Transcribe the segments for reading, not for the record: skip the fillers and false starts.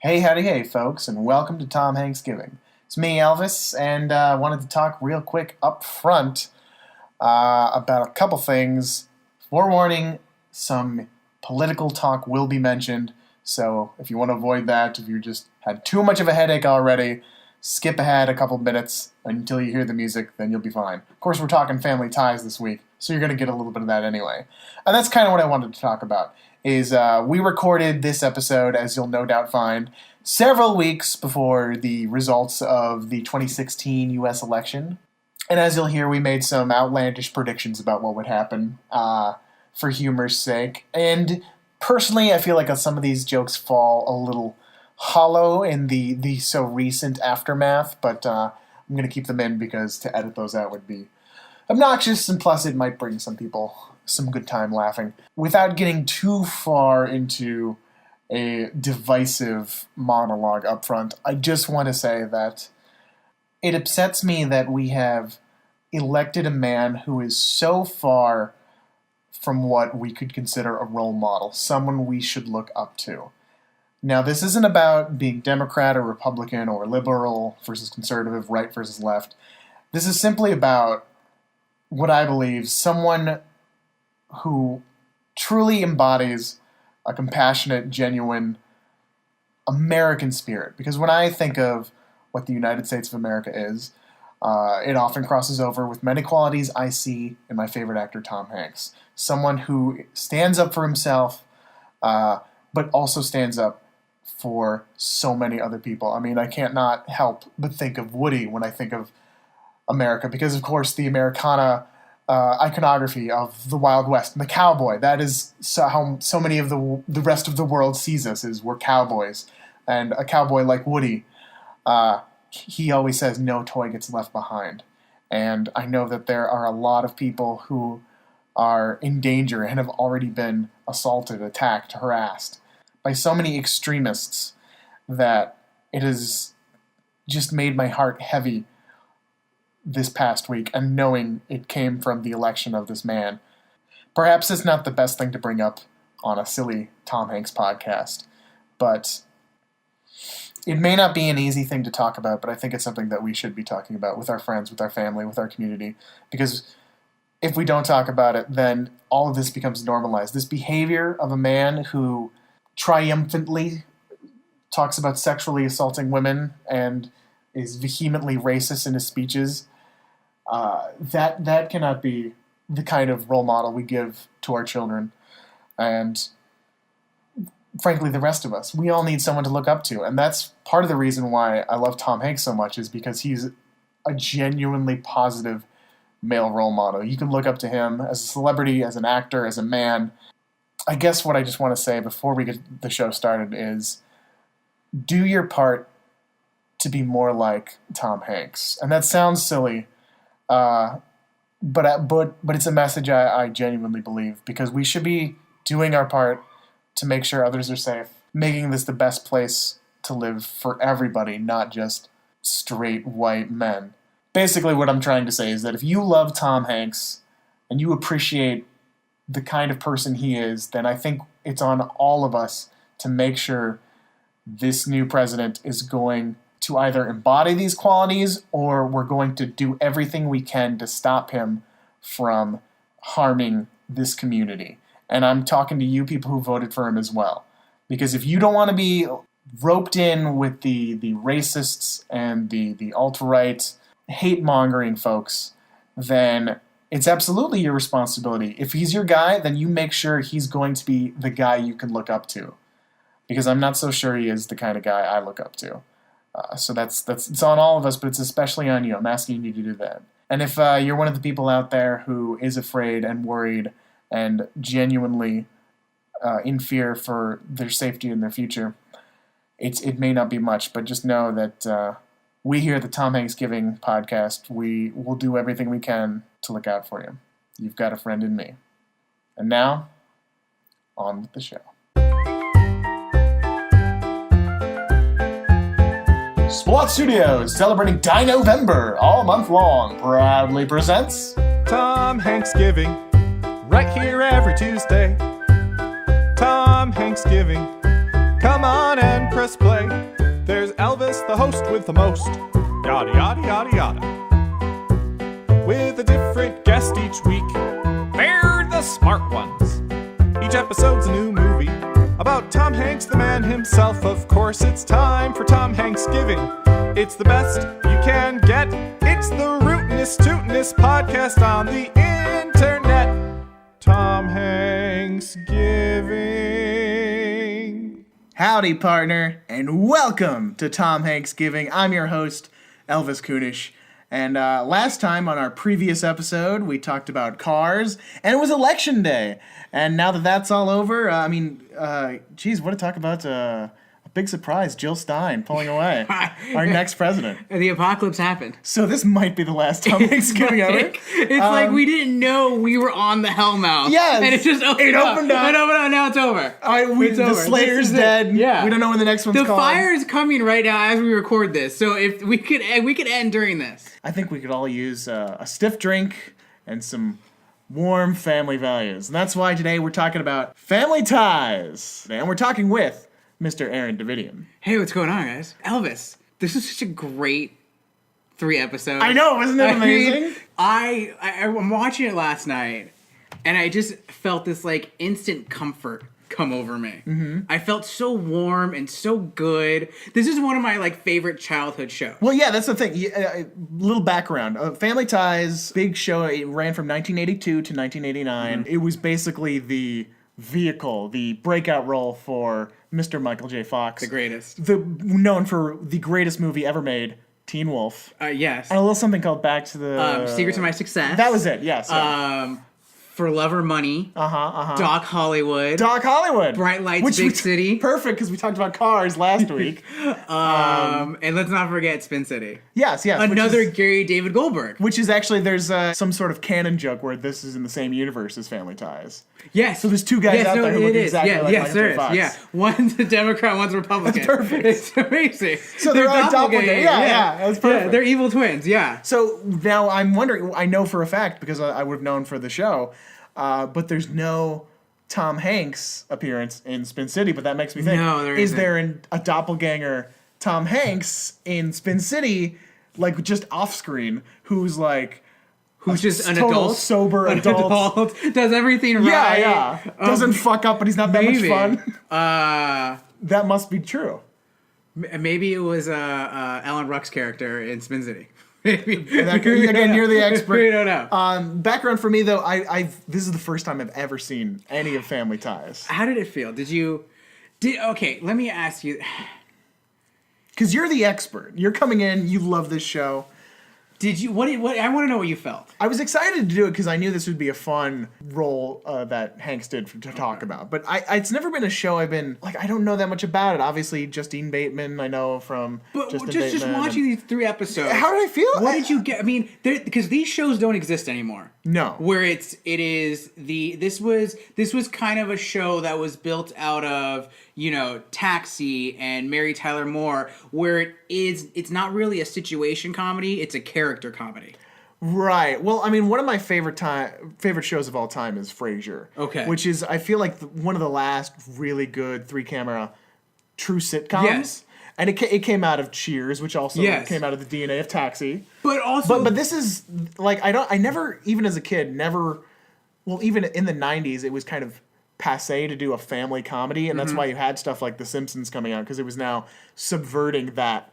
Hey, howdy, hey, folks, and welcome to TomHanksgiving. It's me, Elvis, and I wanted to talk real quick up front about a couple things. Forewarning, some political talk will be mentioned, so if you want to avoid that, if you just had too much of a headache already, skip ahead a couple minutes until you hear the music, then you'll be fine. Of course, we're talking family ties this week, so you're going to get a little bit of that anyway. And that's kind of what I wanted to talk about. We recorded this episode, as you'll no doubt find, several weeks before the results of the 2016 U.S. election. And as you'll hear, we made some outlandish predictions about what would happen for humor's sake. And personally, I feel like some of these jokes fall a little hollow in the so recent aftermath, but I'm going to keep them in because to edit those out would be obnoxious, and plus it might bring some people some good time laughing. Without getting too far into a divisive monologue up front, I just want to say that it upsets me that we have elected a man who is so far from what we could consider a role model, someone we should look up to. Now, this isn't about being Democrat or Republican or liberal versus conservative, right versus left. This is simply about what I believe someone who truly embodies a compassionate, genuine American spirit. Because when I think of what the United States of America is, it often crosses over with many qualities I see in my favorite actor, Tom Hanks. Someone who stands up for himself, but also stands up for so many other people. I mean, I can't not help but think of Woody when I think of America, because of course the Americana iconography of the Wild West and the cowboy, that is how so many of the rest of the world sees us, is we're cowboys. And a cowboy like Woody, he always says no toy gets left behind. And I know that there are a lot of people who are in danger and have already been assaulted, attacked, harassed by so many extremists that it has just made my heart heavy this past week, and knowing it came from the election of this man. Perhaps it's not the best thing to bring up on a silly Tom Hanks podcast, but it may not be an easy thing to talk about, but I think it's something that we should be talking about with our friends, with our family, with our community, because if we don't talk about it, then all of this becomes normalized. This behavior of a man who triumphantly talks about sexually assaulting women and is vehemently racist in his speeches, that cannot be the kind of role model we give to our children. And frankly, the rest of us, we all need someone to look up to. And that's part of the reason why I love Tom Hanks so much, is because he's a genuinely positive male role model. You can look up to him as a celebrity, as an actor, as a man. I guess what I just want to say before we get the show started is do your part to be more like Tom Hanks. And that sounds silly, but it's a message I genuinely believe, because we should be doing our part to make sure others are safe, making this the best place to live for everybody, not just straight white men. Basically what I'm trying to say is that if you love Tom Hanks and you appreciate the kind of person he is, then I think it's on all of us to make sure this new president is going to either embody these qualities, or we're going to do everything we can to stop him from harming this community. And I'm talking to you people who voted for him as well. Because if you don't want to be roped in with the racists and the alt-right hate-mongering folks, then it's absolutely your responsibility. If he's your guy, then you make sure he's going to be the guy you can look up to. Because I'm not so sure he is the kind of guy I look up to. So it's on all of us, but it's especially on you. I'm asking you to do that. And if you're one of the people out there who is afraid and worried and genuinely in fear for their safety and their future, it may not be much, but just know that we here at the TomHanksgiving podcast, we will do everything we can to look out for you. You've got a friend in me. And now, on with the show. Splot Studios, celebrating Dino-Vember all month long, proudly presents TomHanksgiving, right here every Tuesday. TomHanksgiving, Come on and press play. There's Elvis, the host with the most. Yada, yada, yada, yada. With a different guest each week. They're the smart ones. Each episode's a new movie about Tom Hanks, the man himself. Of course, it's time for TomHanksgiving. It's the best you can get. It's the rootinest, tootinest podcast on the internet. TomHanksgiving. Howdy, partner, and welcome to TomHanksgiving. I'm your host, Elvis Kunesh. And last time on our previous episode, we talked about cars, and it was election day. And now that that's all over, geez, what to talk about? A big surprise, Jill Stein pulling away, our next president. The apocalypse happened. So this might be the last Thanksgiving ever. It's like we didn't know we were on the hellmouth. Yes. And it just opened up. And now it's over. The Slayer's dead. Yeah. We don't know when the next one's called. The fire is coming right now as we record this. So if we could end during this. I think we could all use a stiff drink and some warm family values. And that's why today we're talking about family ties. And we're talking with Mr. Aaron Davitian. Hey, what's going on, guys? Elvis, this is such a great 3 episodes. I know, isn't it amazing? I'm watching it last night, and I just felt this like instant comfort come over me. Mm-hmm. I felt so warm and so good. This is one of my favorite childhood shows. Well, yeah, that's the thing. Little background. Family Ties, big show. It ran from 1982 to 1989. Mm-hmm. It was basically the vehicle, the breakout role for Mr. Michael J. Fox. The greatest. Known for the greatest movie ever made, Teen Wolf. Yes. And a little something called Back to the... Secret to My Success. That was it, yes. Yeah. For Love or Money. Doc Hollywood. Bright Lights, Big City. Perfect, because we talked about cars last week. And let's not forget Spin City. Yes. Another Gary David Goldberg. Which is actually, there's some sort of canon joke where this is in the same universe as Family Ties. Yes. So there's 2 guys out there who look exactly like Michael J. Fox. Yeah, one's a Democrat, one's a Republican. That's perfect. It's amazing. So they're doppelgangers. Yeah, that's perfect. Yeah, they're evil twins, yeah. So now I'm wondering, I know for a fact, because I would have known for the show, but there's no Tom Hanks appearance in Spin City, but that makes me think, no, there is isn't. there a doppelganger Tom Hanks in Spin City, just off screen, who's just an total adult? sober adult. Does everything right. Yeah. Doesn't fuck up, but he's not that much fun. That must be true. Maybe it was Alan Ruck's character in Spin City. Again, you're the expert. We don't know. Background for me, though, this is the first time I've ever seen any of Family Ties. How did it feel? Okay, let me ask you. Because you're the expert. You're coming in. You love this show. Did you? What? I want to know what you felt. I was excited to do it because I knew this would be a fun role that Hanks did to talk about. But it's never been a show I've been I don't know that much about it. Obviously, Justine Bateman I know from. But just watching these 3 episodes. How did I feel? What did you get? I mean, because these shows don't exist anymore. No. Where this was kind of a show that was built out of Taxi and Mary Tyler Moore, where it's not really a situation comedy, it's a character comedy. Right. Well, I mean, one of my favorite shows of all time is Frasier. Okay. Which is, I feel like, one of the last really good 3-camera true sitcoms. Yes. And it came out of Cheers, which also came out of the DNA of Taxi. But also, but this is I never, even as a kid, even in the 90s, it was kind of passe to do a family comedy, and that's why you had stuff like The Simpsons coming out, because it was now subverting that.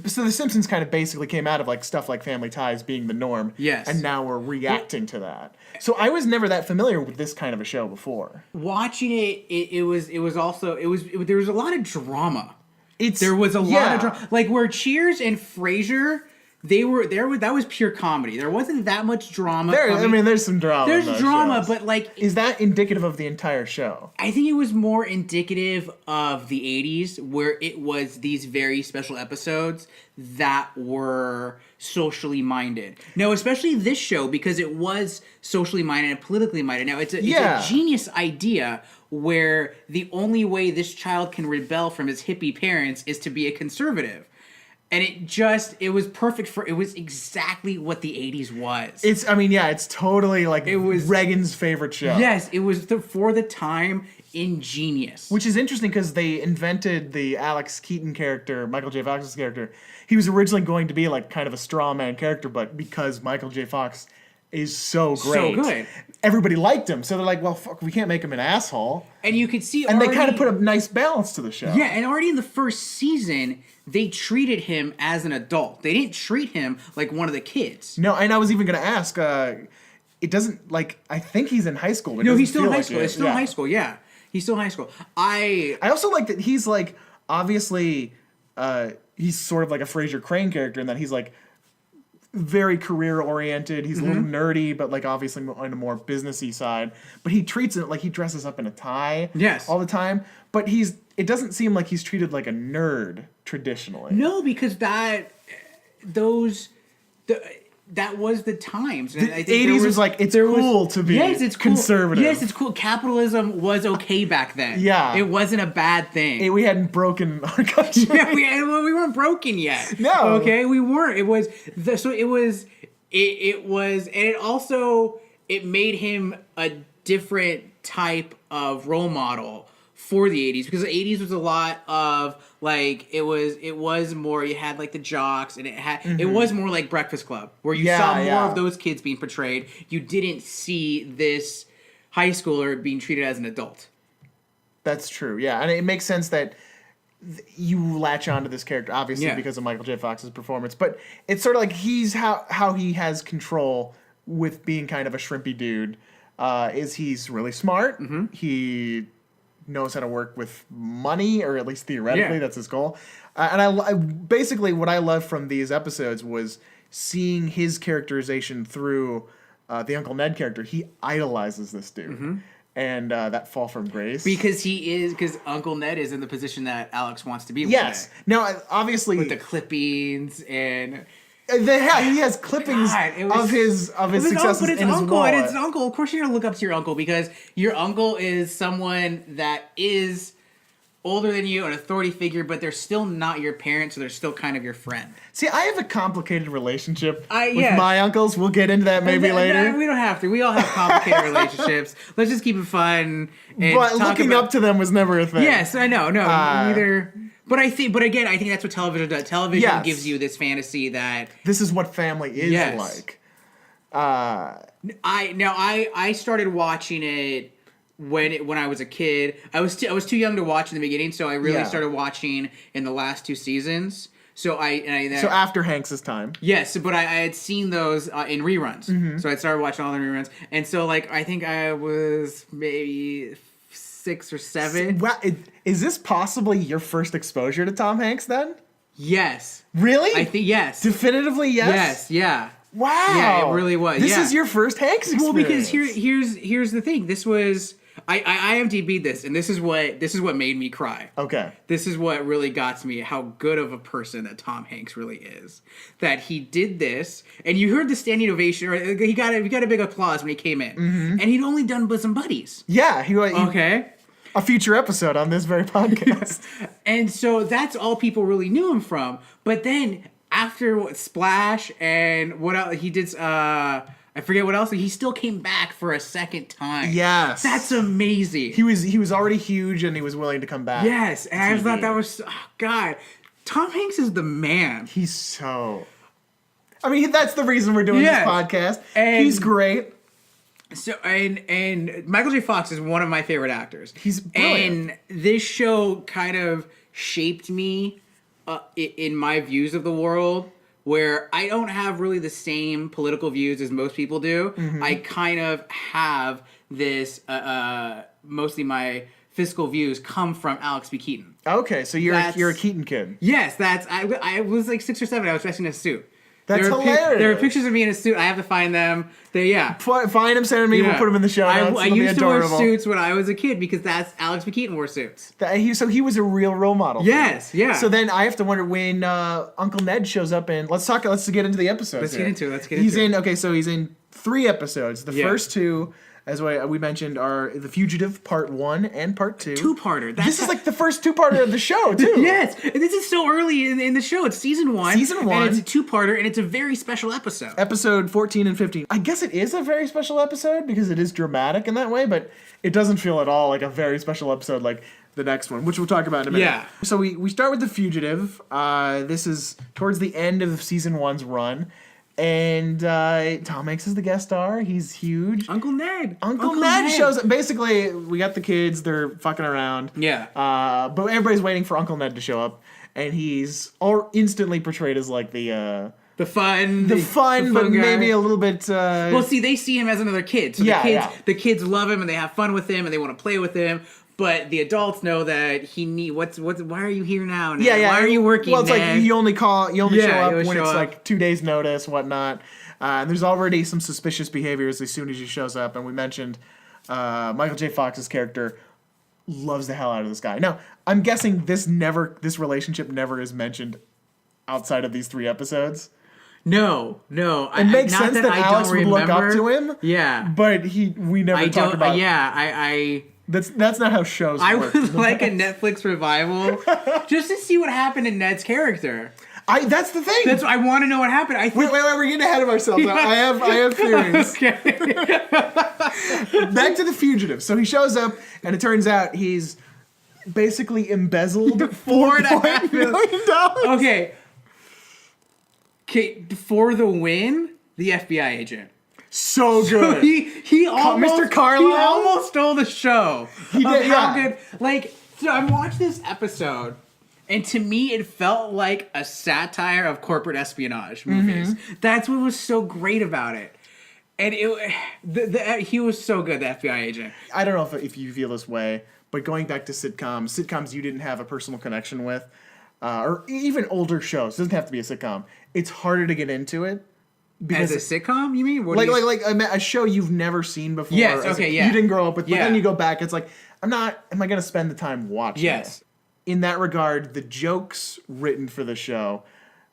So The Simpsons kind of basically came out of stuff like Family Ties being the norm, yes, and now we're reacting to that. So I was never that familiar with this kind of a show before. Watching there was a lot of drama. There was a lot of drama, where Cheers and Frasier. That was pure comedy. There wasn't that much drama. There's some drama. There's drama, shows. but is that indicative of the entire show? I think it was more indicative of the 80s, where it was these very special episodes that were socially minded. Now, especially this show, because it was socially minded and politically minded. Now, it's a genius idea where the only way this child can rebel from his hippie parents is to be a conservative. And it was perfect it was exactly what the 80s was. It's totally it was Reagan's favorite show. Yes, it was for the time. ingenious. Which is interesting because they invented the Alex Keaton character, Michael J. Fox's character. He was originally going to be like kind of a straw man character, but because Michael J. Fox is so great, so good, everybody liked him. So they're like, well, fuck, we can't make him an asshole. And you could see, and they kind of put a nice balance to the show. Yeah, and already in the first season, they treated him as an adult. They didn't treat him like one of the kids. No, and I was even going to ask. It doesn't like I think he's in high school. But no, he's still in high like school. It's still high school. Yeah, he's still in high school. I also like that he's like obviously he's sort of like a Fraser Crane character in that he's like very career oriented. He's a little nerdy, but like obviously on a more businessy side. But he treats it like he dresses up in a tie, all the time. But it doesn't seem like he's treated like a nerd traditionally. No, because that was the times. And I think 80s was like it's cool to be conservative. Yes, it's cool. Capitalism was okay back then. Yeah, it wasn't a bad thing. We hadn't broken our country. Yeah, we weren't broken yet. No, okay, we weren't. It was and it also made him a different type of role model for the 80s, because the 80s was a lot of like it was more, you had like the jocks, and it was more like Breakfast Club, where you saw more of those kids being portrayed. You didn't see this high schooler being treated as an adult. That's true, yeah, and it makes sense that you latch onto this character obviously because of Michael J. Fox's performance, but it's sort of like he's how he has control with being kind of a shrimpy dude. Is he's really smart. He knows how to work with money, or at least theoretically that's his goal. And I basically what I loved from these episodes was seeing his characterization through the Uncle Ned character. He idolizes this dude. And that fall from grace. Because Uncle Ned is in the position that Alex wants to be with. Yes. Now, obviously, with the clippings and he has clippings of his successes in his wallet. And it's an uncle. Of course, you're gonna look up to your uncle, because your uncle is someone that is older than you, an authority figure, but they're still not your parents, so they're still kind of your friend. See, I have a complicated relationship with my uncles. We'll get into that maybe later. We don't have to. We all have complicated relationships. Let's just keep it fun. And but looking up to them was never a thing. Yes, I know. No, neither. But again, I think that's what television does. Television gives you this fantasy that this is what family is like. I started watching it when I was a kid. I was too young to watch in the beginning, so I really started watching in the last 2 seasons. So after Hanks's time. Yes, but I had seen those in reruns. So I started watching all the reruns, and so like I think I was maybe 6 or 7. Wow, is this possibly your first exposure to Tom Hanks then? Yes. Really? I think yes. Definitively yes? Yes, yeah. Wow. Yeah, it really was. This is your first Hanks experience. Well, because here's the thing. This was I IMDb'd this, and this is what made me cry. Okay. This is what really got to me, how good of a person that Tom Hanks really is. That he did this, and you heard the standing ovation, or he got a big applause when he came in. And he'd only done Bosom Buddies. Yeah, he a future episode on this very podcast. And so that's all people really knew him from. But then after Splash and what else he did, I forget what else, he still came back for a second time. Yes. That's amazing. He was already huge, and he was willing to come back. Yes, and I thought that was, God, Tom Hanks is the man. He's so, I mean, that's the reason we're doing this podcast. And he's great. So and Michael J. Fox is one of my favorite actors. He's brilliant. And this show kind of shaped me in my views of the world, where I don't have really the same political views as most people do. I kind of have this, mostly my fiscal views come from Alex B. Keaton. Okay, so you're a Keaton kid. Yes, I was like 6 or 7. I was dressed in a suit. That's hilarious. There are pictures of me in a suit. I have to find them. Find them, send them to me. We'll put them in the show notes. I used to wear suits when I was a kid, because that's Alex B. Keaton wore suits. So he was a real role model. Yes, yeah. So then I have to wonder when Uncle Ned shows up in. Let's get into the episodes. Let's get into it. He's in 3 episodes. The first 2 as we mentioned, are The Fugitive Part 1 and Part 2. Two-parter. This is like the first two-parter of the show, too. Yes, and this is so early in the show. It's season 1. Season 1. And it's a two-parter, and it's a very special episode. Episode 14 and 15. I guess it is a very special episode because it is dramatic in that way, but it doesn't feel at all like a very special episode like the next one, which we'll talk about in a minute. Yeah. So we start with The Fugitive. This is towards the end of season 1's run. And Tom Hanks is the guest star. He's huge. Uncle Ned. Uncle Ned shows up. Basically, we got the kids. They're fucking around. Yeah. But everybody's waiting for Uncle Ned to show up. And he's instantly portrayed as like the fun, but guy. maybe a little bit. Well, see, they see him as another kid. So the kids love him and they have fun with him and they want to play with him. But the adults know that he why are you here now? Ned? Yeah. Why are you working? Well, it's Ned? like you only show up when show it's up. like 2 days notice, whatnot. And there's already some suspicious behaviors as soon as he shows up. And we mentioned Michael J. Fox's character loves the hell out of this guy. Now, I'm guessing this relationship never is mentioned outside of these 3 episodes. No. It makes sense that Alex would look up to him. Yeah, but we never talk about. That's not how shows work. I would like a Netflix revival just to see what happened in Ned's character. That's the thing. I want to know what happened. Wait, we're getting ahead of ourselves. I have theories. Okay. Back to The Fugitive. So he shows up, and it turns out he's basically embezzled $4.5 million. Okay, for the win, the FBI agent. So good. So he almost, Mr. Carlisle? He almost stole the show. He did, how good. So I watched this episode, and to me, it felt like a satire of corporate espionage movies. Mm-hmm. That's what was so great about it. And he was so good, the FBI agent. I don't know if you feel this way, but going back to sitcoms you didn't have a personal connection with, or even older shows, it doesn't have to be a sitcom. It's harder to get into it. Because as a sitcom, you mean? Like a show you've never seen before. Yes, okay, yeah. You didn't grow up with, but then you go back, it's like, am I going to spend the time watching this? In that regard, the jokes written for the show,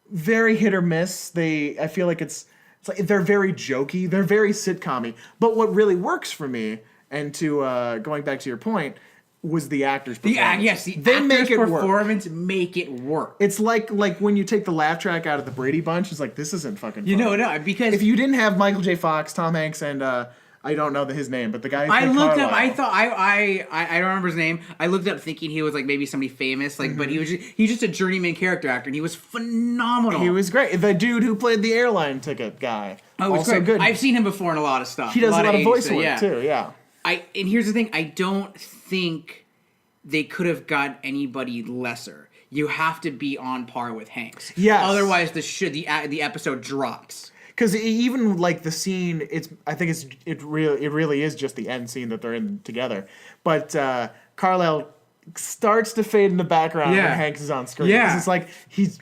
very hit or miss. I feel like it's like they're very jokey, they're very sitcom-y. But what really works for me, and to going back to your point, was the actor's performance. The actor's performance make it work. It's like when you take the laugh track out of the Brady Bunch, it's like, this isn't fucking funny. No, because if you didn't have Michael J. Fox, Tom Hanks, and I don't know his name, but the guy who I looked Carlisle. up. I thought I don't remember his name. I looked up thinking he was like maybe somebody famous, but he's just a journeyman character actor, and he was phenomenal. He was great. The dude who played the airline ticket guy. Oh, also great. Good. I've seen him before in a lot of stuff. He does a lot of voice work too. Yeah. And here's the thing: I don't think they could have got anybody lesser. You have to be on par with Hanks. Yes. Otherwise, the episode drops. Because even like the scene, it really is just the end scene that they're in together. But Carlisle starts to fade in the background when Hanks is on screen. Yeah. It's like he's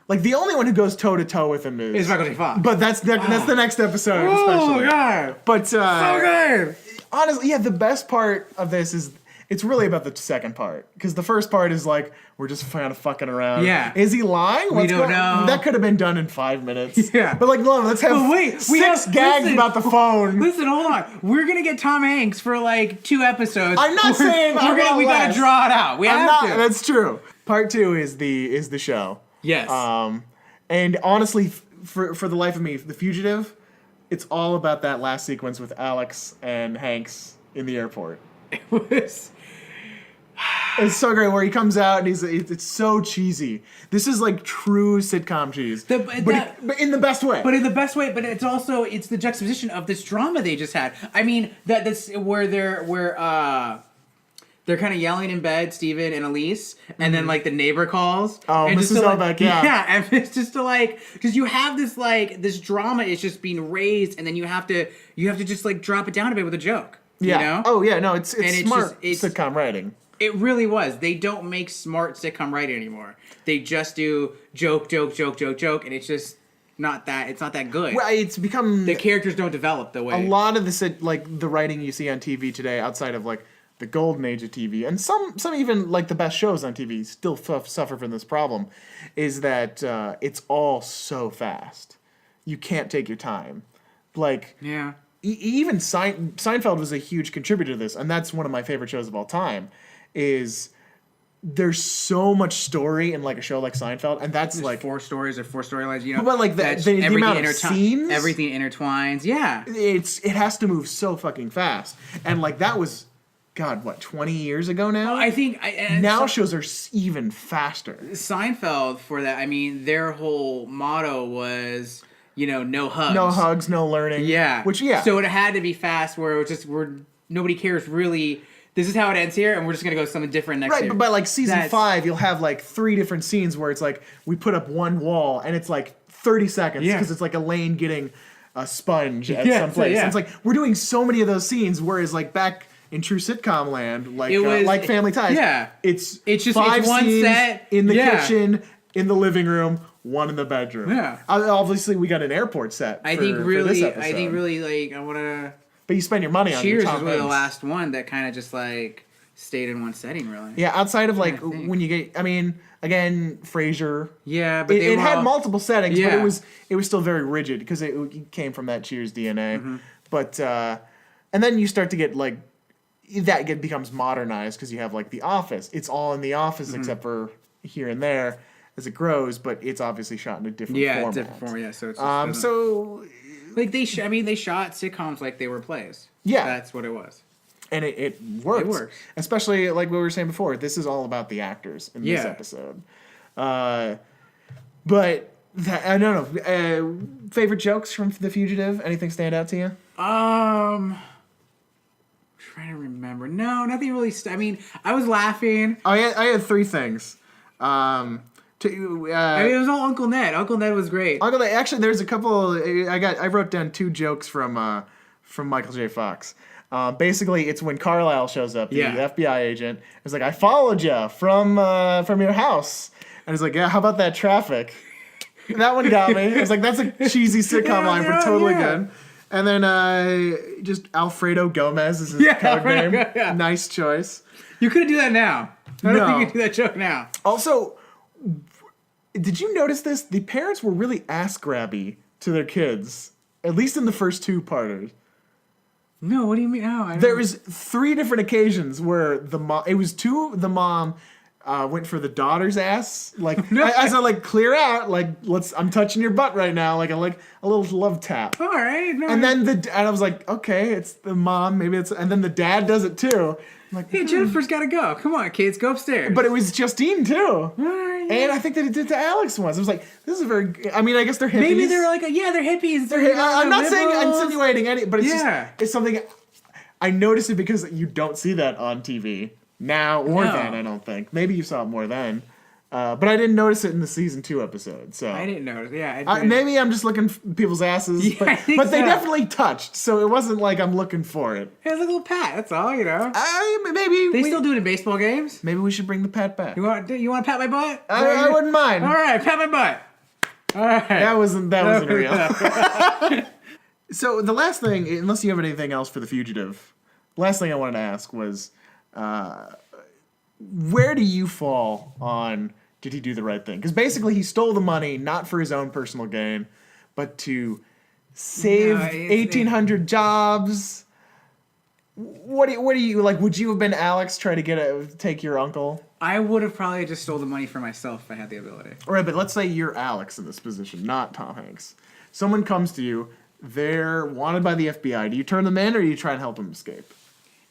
like the only one who goes toe to toe with him is Michael J. Fox. But that's the next episode, especially. Oh god! But so good. Honestly, the best part of this is. It's really about the second part. Because the first part is like, we're just kind of fucking around. Yeah. Is he lying? We don't know. That could have been done in 5 minutes. Yeah. But let's have six gags about the phone. Listen, hold on. We're going to get Tom Hanks for 2 episodes. I'm not saying we got to draw it out. We have to. That's true. Part 2 is the show. Yes. And honestly, for the life of me, The Fugitive, it's all about that last sequence with Alex and Hanks in the airport. It was... It's so great where he comes out and it's so cheesy. This is like true sitcom cheese, but in the best way. But in the best way. But it's also the juxtaposition of this drama they just had. I mean where they're kind of yelling in bed, Steven and Elise, and then the neighbor calls. Oh, and Mrs. Elbeck, yeah, and it's just to because you have this this drama is just being raised, and then you have to just drop it down a bit with a joke. Yeah. You know? Oh yeah, no, it's smart sitcom writing. It really was. They don't make smart sitcom writing anymore. They just do joke, and it's just not that. It's not that good. Right. It's become the characters don't develop the way. A lot of the writing you see on TV today, outside of the golden age of TV, and some even the best shows on TV still suffer from this problem, is that it's all so fast. You can't take your time. Yeah. even Seinfeld was a huge contributor to this, and that's one of my favorite shows of all time. Is there's so much story in like a show like Seinfeld, and that's There's like 4 stories or 4 storylines. You know, but like the amount of scenes, everything intertwines. Yeah, it has to move so fucking fast, and like that was, God, what 20 years ago now? I think now shows are even faster. Seinfeld for that. I mean, their whole motto was, you know, no hugs, no learning. Yeah, So it had to be fast, where it was just nobody cares really. This is how it ends here, and we're just gonna go something different next year. Right, but by like season 5, you'll have like 3 different scenes where it's like we put up one wall, and it's like 30 seconds because it's like Elaine getting a sponge at some place. And it's like we're doing so many of those scenes, whereas like back in true sitcom land, like like Family Ties, it's just 5 it's one scenes set in the kitchen, in the living room, 1 in the bedroom. Yeah, obviously we got an airport set. I think really, like I want to. But you spend your money on Cheers your Tom was really Hanks. the last one that kind of just like stayed in one setting, really. Yeah, outside of like when you get, I mean, again, Frasier. Yeah, but it had multiple settings, but it was still very rigid because it came from that Cheers DNA. Mm-hmm. But and then you start to get like that becomes modernized because you have like The Office. It's all in The Office except for here and there as it grows, but it's obviously shot in a different format. Different format. Yeah, so it's just so. Like they shot sitcoms like they were plays. Yeah, that's what it was, and it works. It works, especially like we were saying before. This is all about the actors in this episode. But I don't know. Favorite jokes from The Fugitive? Anything stand out to you? Trying to remember. No, nothing really. I mean, I was laughing. I had 3 things. I mean, it was all Uncle Ned. Uncle Ned was great. Uncle Ned. Actually, there's a couple. I wrote down 2 jokes from Michael J. Fox. Basically, it's when Carlisle shows up, the FBI agent. It's like, I followed you from your house, and he's like, yeah, how about that traffic? That one got me. I was like, that's a cheesy sitcom line, but totally good. And then just Alfredo Gomez is his code name. Yeah. Nice choice. You couldn't do that now. I don't think you could do that joke now. Also, did you notice this? The parents were really ass-grabby to their kids, at least in the first 2-parters. No, what do you mean? Oh, there was 3 different occasions where the mom went for the daughter's ass, like as I like clear out, like I'm touching your butt right now, like a little love tap. All right. No, and then I was like, okay, it's the mom, maybe it's, and then the dad does it too. I'm like, hey, Jennifer's got to go. Come on, kids, go upstairs. But it was Justine too. Yeah. And I think that it did to Alex once. I was like, this is very. I mean, I guess they're hippies. Maybe they're like, they're hippies. I'm not saying insinuating any, but it's just it's something. I noticed it because you don't see that on TV now or then. I don't think. Maybe you saw it more then, but I didn't notice it in the season 2 episode. So I didn't notice. Yeah, maybe I'm just looking for people's asses. Yeah, but they definitely touched, so it wasn't like I'm looking for it. It was a little pat. That's all, you know. Maybe they still do it in baseball games. Maybe we should bring the pat back. You want to pat my butt? I wouldn't mind. All right, pat my butt. All right. That wasn't real. So the last thing, unless you have anything else for The Fugitive, the last thing I wanted to ask was, where do you fall on did he do the right thing? Because basically he stole the money not for his own personal gain, but to save 1,800 jobs. What do you like? Would you have been Alex trying to take your uncle? I would have probably just stole the money for myself if I had the ability. All right, but let's say you're Alex in this position, not Tom Hanks. Someone comes to you. They're wanted by the FBI. Do you turn them in or do you try and help them escape?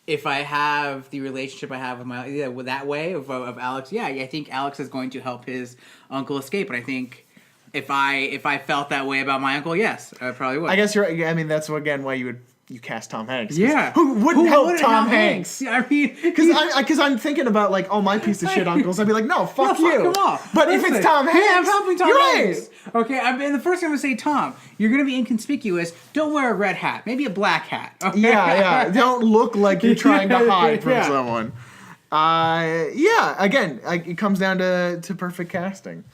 If I have the relationship I have with my that way of Alex, I think Alex is going to help his uncle escape. And I think if I felt that way about my uncle, yes, I probably would. I guess you're. I mean, that's again why you cast Tom Hanks. Yeah, who wouldn't help Tom Hanks? I mean, because I'm thinking about like all my piece of shit uncles. I'd be like, no, fuck you. Fuck them all. But listen, if it's Tom Hanks, I'm helping Tom Hanks. Right. Okay, and the first thing I'm gonna say, Tom, you're gonna be inconspicuous. Don't wear a red hat. Maybe a black hat. Okay? Yeah. Don't look like you're trying to hide from someone. Again, it comes down to perfect casting.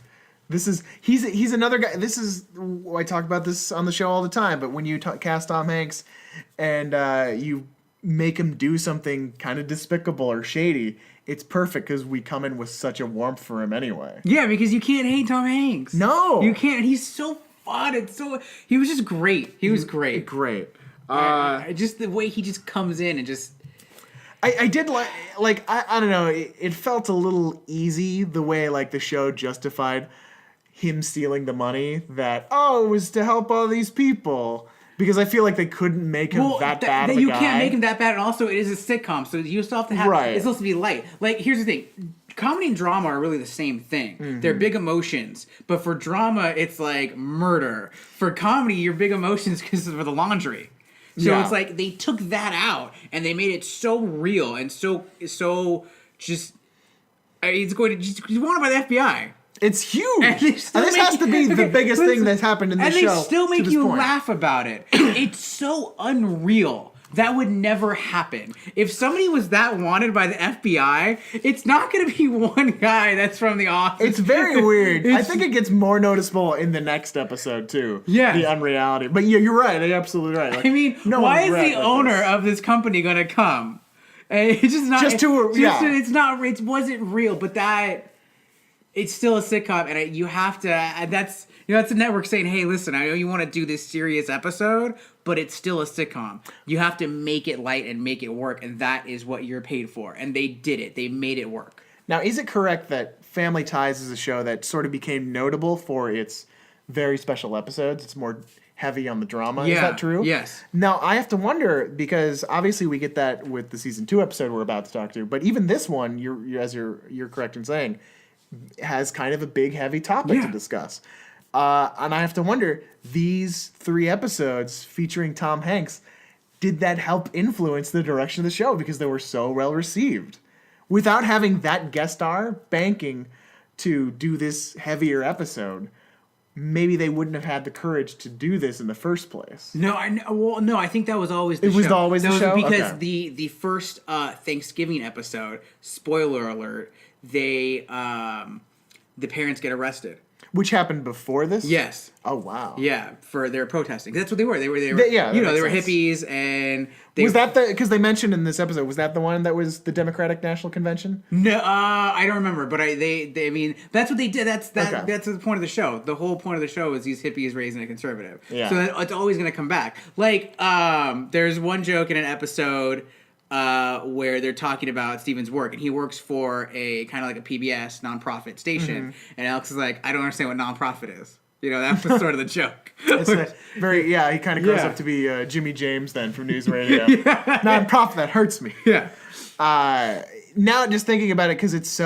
He's another guy. This is I talk about this on the show all the time. But when you cast Tom Hanks and you make him do something kind of despicable or shady, it's perfect because we come in with such a warmth for him anyway. Yeah, because you can't hate Tom Hanks. No, you can't. He's so fun. He was just great. He was great. Great. Just the way he just comes in and just... I did like I don't know, it felt a little easy the way like the show justified him stealing the money, that it was to help all these people, because I feel like they couldn't make him that bad of a you guy. can't make him that bad, and also it is a sitcom, so you still have to have it's supposed to be light. Like, here's the thing, comedy and drama are really the same thing. They're big emotions, but for drama it's like murder. For comedy, your big emotions because of the laundry. So it's like they took that out and they made it so real and so just it's going to just wanted by the FBI. It's huge. And this has to be the biggest thing that's happened in this show. And they still make you laugh about it. It's so unreal. That would never happen. If somebody was that wanted by the FBI, it's not going to be one guy that's from The Office. It's very weird. I think it gets more noticeable in the next episode, too. Yeah. The unreality. But yeah, you're right. You're absolutely right. Like, I mean, why is the owner of this company going to come? It's just not... It wasn't real, but that... It's still a sitcom, and you have to... that's a network saying, hey, listen, I know you want to do this serious episode, but it's still a sitcom. You have to make it light and make it work, and that is what you're paid for. And they did it. They made it work. Now, is it correct that Family Ties is a show that sort of became notable for its very special episodes? It's more heavy on the drama. Yeah, is that true? Yes. Now, I have to wonder, because obviously we get that with the season 2 episode we're about to talk to, but even this one, you're correct in saying, has kind of a big, heavy topic to discuss. And I have to wonder, these 3 episodes featuring Tom Hanks, did that help influence the direction of the show because they were so well received? Without having that guest star banking to do this heavier episode, maybe they wouldn't have had the courage to do this in the first place. No, I think that was always the show. It was always the show? Because okay. the first Thanksgiving episode, spoiler alert, the parents get arrested. Which happened before this? Yes. Oh, wow. Yeah, for their protesting. That's what they were. They were they were hippies, and was that because they mentioned in this episode, was that the one that was the Democratic National Convention? No, I don't remember, but I mean, that's what they did. That's the point of the show. The whole point of the show is these hippies raising a conservative. Yeah. So it's always going to come back. Like, there's one joke in an episode where they're talking about Steven's work, and he works for a kind of like a PBS nonprofit station, and Alex is like, I don't understand what nonprofit is. You know, that was sort of the joke. It's he kind of grows up to be Jimmy James then from News Radio. Nonprofit, that hurts me. Yeah. Now just thinking about it, because it's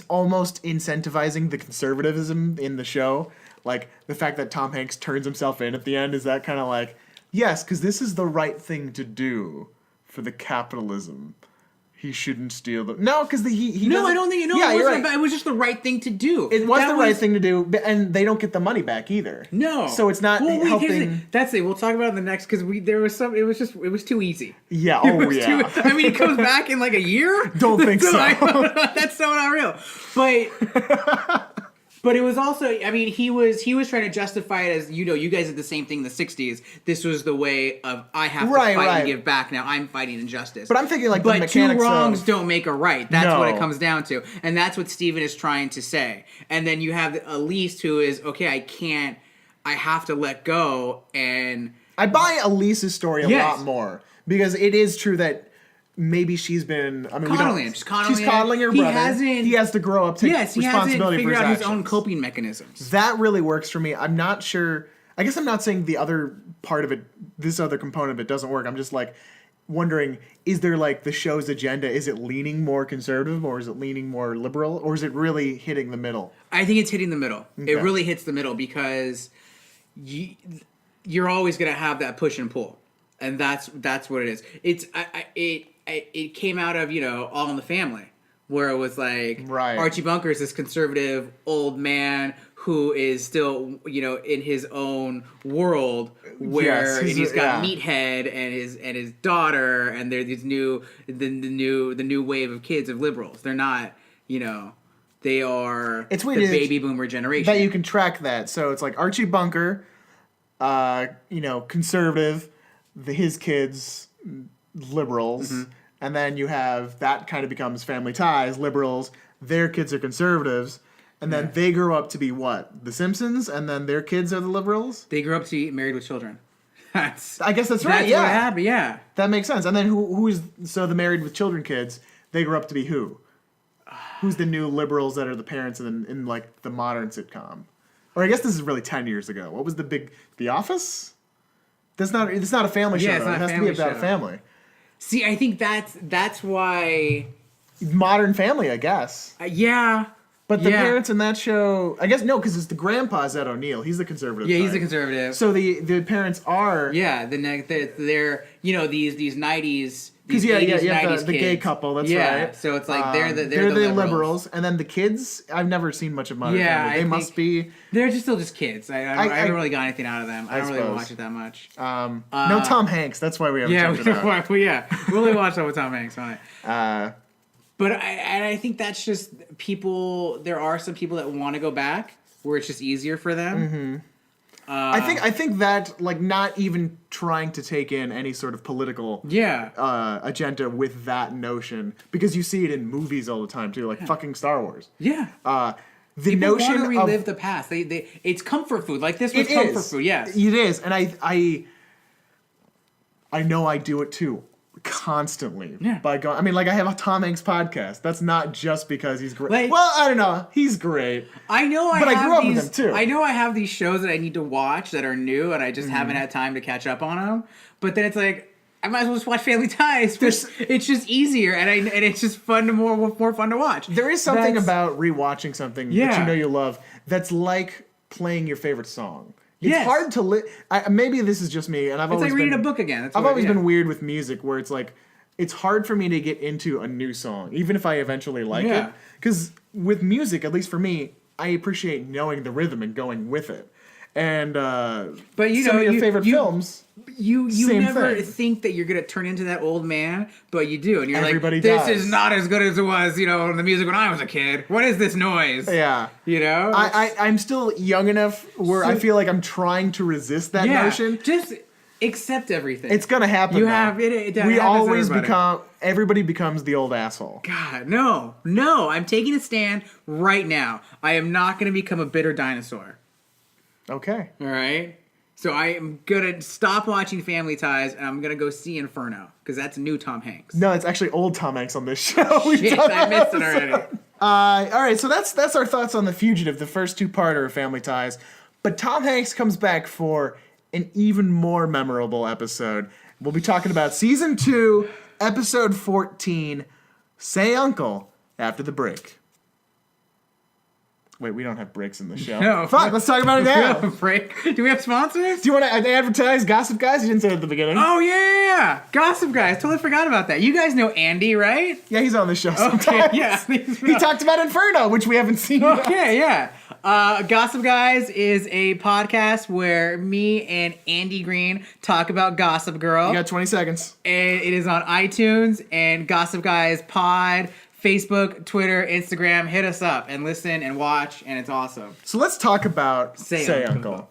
almost incentivizing the conservatism in the show. Like the fact that Tom Hanks turns himself in at the end, is that kind of like, yes, because this is the right thing to do for the capitalism. He shouldn't steal the... No, because he No, I don't think... No, yeah, it wasn't. right. It was just the right thing to do. It was the right thing to do, and they don't get the money back either. No. So it's not helping... That's it. We'll talk about it in the next, because there was some... It was too easy. Yeah, I mean, he comes back in like a year? Don't think so. That's so not real. But it was also, I mean, he was trying to justify it as, you guys did the same thing in the 60s. This was the way of, I have to fight and give back. Now I'm fighting injustice. But I'm thinking like the mechanics two wrongs don't make a right. That's what it comes down to. And that's what Steven is trying to say. And then you have Elise, who is, okay, I have to let go. And I buy Elise's story a lot more. Because it is true that maybe she's been... I mean, she's coddling her brother. He has to grow up, take responsibility for his actions. Out his own coping mechanisms. That really works for me. I'm not sure... I guess I'm not saying the other part of it, this other component of it doesn't work. I'm just like wondering, is there like the show's agenda, is it leaning more conservative or is it leaning more liberal? Or is it really hitting the middle? I think it's hitting the middle. Okay. It really hits the middle because you're always going to have that push and pull. And that's what it is. It came out of, All in the Family, where it was like Archie Bunker is this conservative old man who is still, in his own world, where he's got Meathead and his daughter, and they're these the new wave of kids of liberals. They're not, they are it's weird, the baby boomer generation. That you can track that. So it's like Archie Bunker, conservative, his kids, liberals, and then you have that kind of becomes Family Ties, liberals, their kids are conservatives, and then they grow up to be what? The Simpsons, and then their kids are the liberals? They grew up to be married with children. I guess that's right. That's Yeah, what happened. Yeah, that makes sense. And then who is so the Married with Children kids? They grew up to be who? Who's the new liberals that are the parents in like the modern sitcom? Or I guess this is really 10 years ago. What was The Office? It's not a family show. It's not it has to be about a family. See, I think that's why Modern Family, I guess. Yeah. But the parents in that show, I guess no, because it's the grandpa's Ed O'Neill. He's the conservative. Yeah, he's the conservative. So the parents are they're these 90s. Because you have the gay couple. That's right. So it's like they're the liberals, and then the kids. I've never seen much of Modern Family. They must be. They're still just kids. I haven't really got anything out of them. I don't really watch it that much. No Tom Hanks. That's why we haven't. We only watch that with Tom Hanks. Right. But I think that's just people. There are some people that want to go back where it's just easier for them. Mm-hmm. I think that like not even trying to take in any sort of political agenda with that notion, because you see it in movies all the time too, like fucking Star Wars. Yeah. The people notion want to relive the past. It's comfort food. Like this was comfort food. Yes. It is, and I know I do it too. Constantly by going. I mean, like I have a Tom Hanks podcast. That's not just because he's great. Like, well, I don't know. He's great. I know. But I grew up with him too. I know I have these shows that I need to watch that are new, and I just haven't had time to catch up on them. But then it's like I might as well just watch Family Ties. It's just easier, and it's just more fun to watch. There is something about rewatching something that you know you love that's like playing your favorite song. It's hard to maybe this is just me, and I've always like reading a book again. I've always been weird with music, where it's like it's hard for me to get into a new song, even if I eventually like it. Because with music, at least for me, I appreciate knowing the rhythm and going with it. And but you some know of your favorite films. You never think that you're gonna turn into that old man, but you do, and you're Everybody like, "This does. is not as good as it was, in the music when I was a kid. What is this noise?" Yeah, I'm still young enough where I feel like I'm trying to resist that notion. Just accept everything. It's gonna happen. You have it. We always become. Everybody becomes the old asshole. God, no! I'm taking a stand right now. I am not gonna become a bitter dinosaur. Okay. All right. So I am gonna stop watching Family Ties, and I'm gonna go see Inferno, because that's new Tom Hanks. No, it's actually old Tom Hanks on this show. Shit, I missed it already. All right, so that's our thoughts on The Fugitive, the first two-parter of Family Ties. But Tom Hanks comes back for an even more memorable episode. We'll be talking about Season 2, Episode 14, Say Uncle, after the break. Wait, we don't have breaks in the show. No. Fuck, let's talk about it now. Do we have a break? Do we have sponsors? Do you want to advertise Gossip Guys? You didn't say it at the beginning. Oh, yeah. Gossip Guys. Totally forgot about that. You guys know Andy, right? Yeah, he's on the show sometimes. Okay, yeah. He talked about Inferno, which we haven't seen yet. Okay, yeah. Gossip Guys is a podcast where me and Andy Green talk about Gossip Girl. You got 20 seconds. And it is on iTunes and Gossip Guys Pod, Facebook, Twitter, Instagram. Hit us up and listen and watch, and it's awesome. So let's talk about Say Uncle.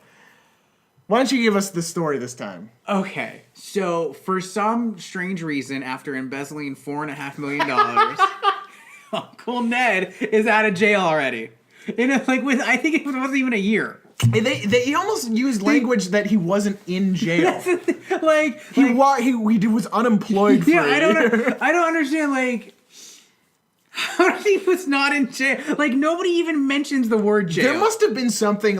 Why don't you give us the story this time? Okay, so for some strange reason, after embezzling $4.5 million, Uncle Ned is out of jail already. I think it wasn't even a year. They almost used language that he wasn't in jail. He was unemployed for a year. I don't understand, how he was not in jail. Nobody even mentions the word jail. There must have been something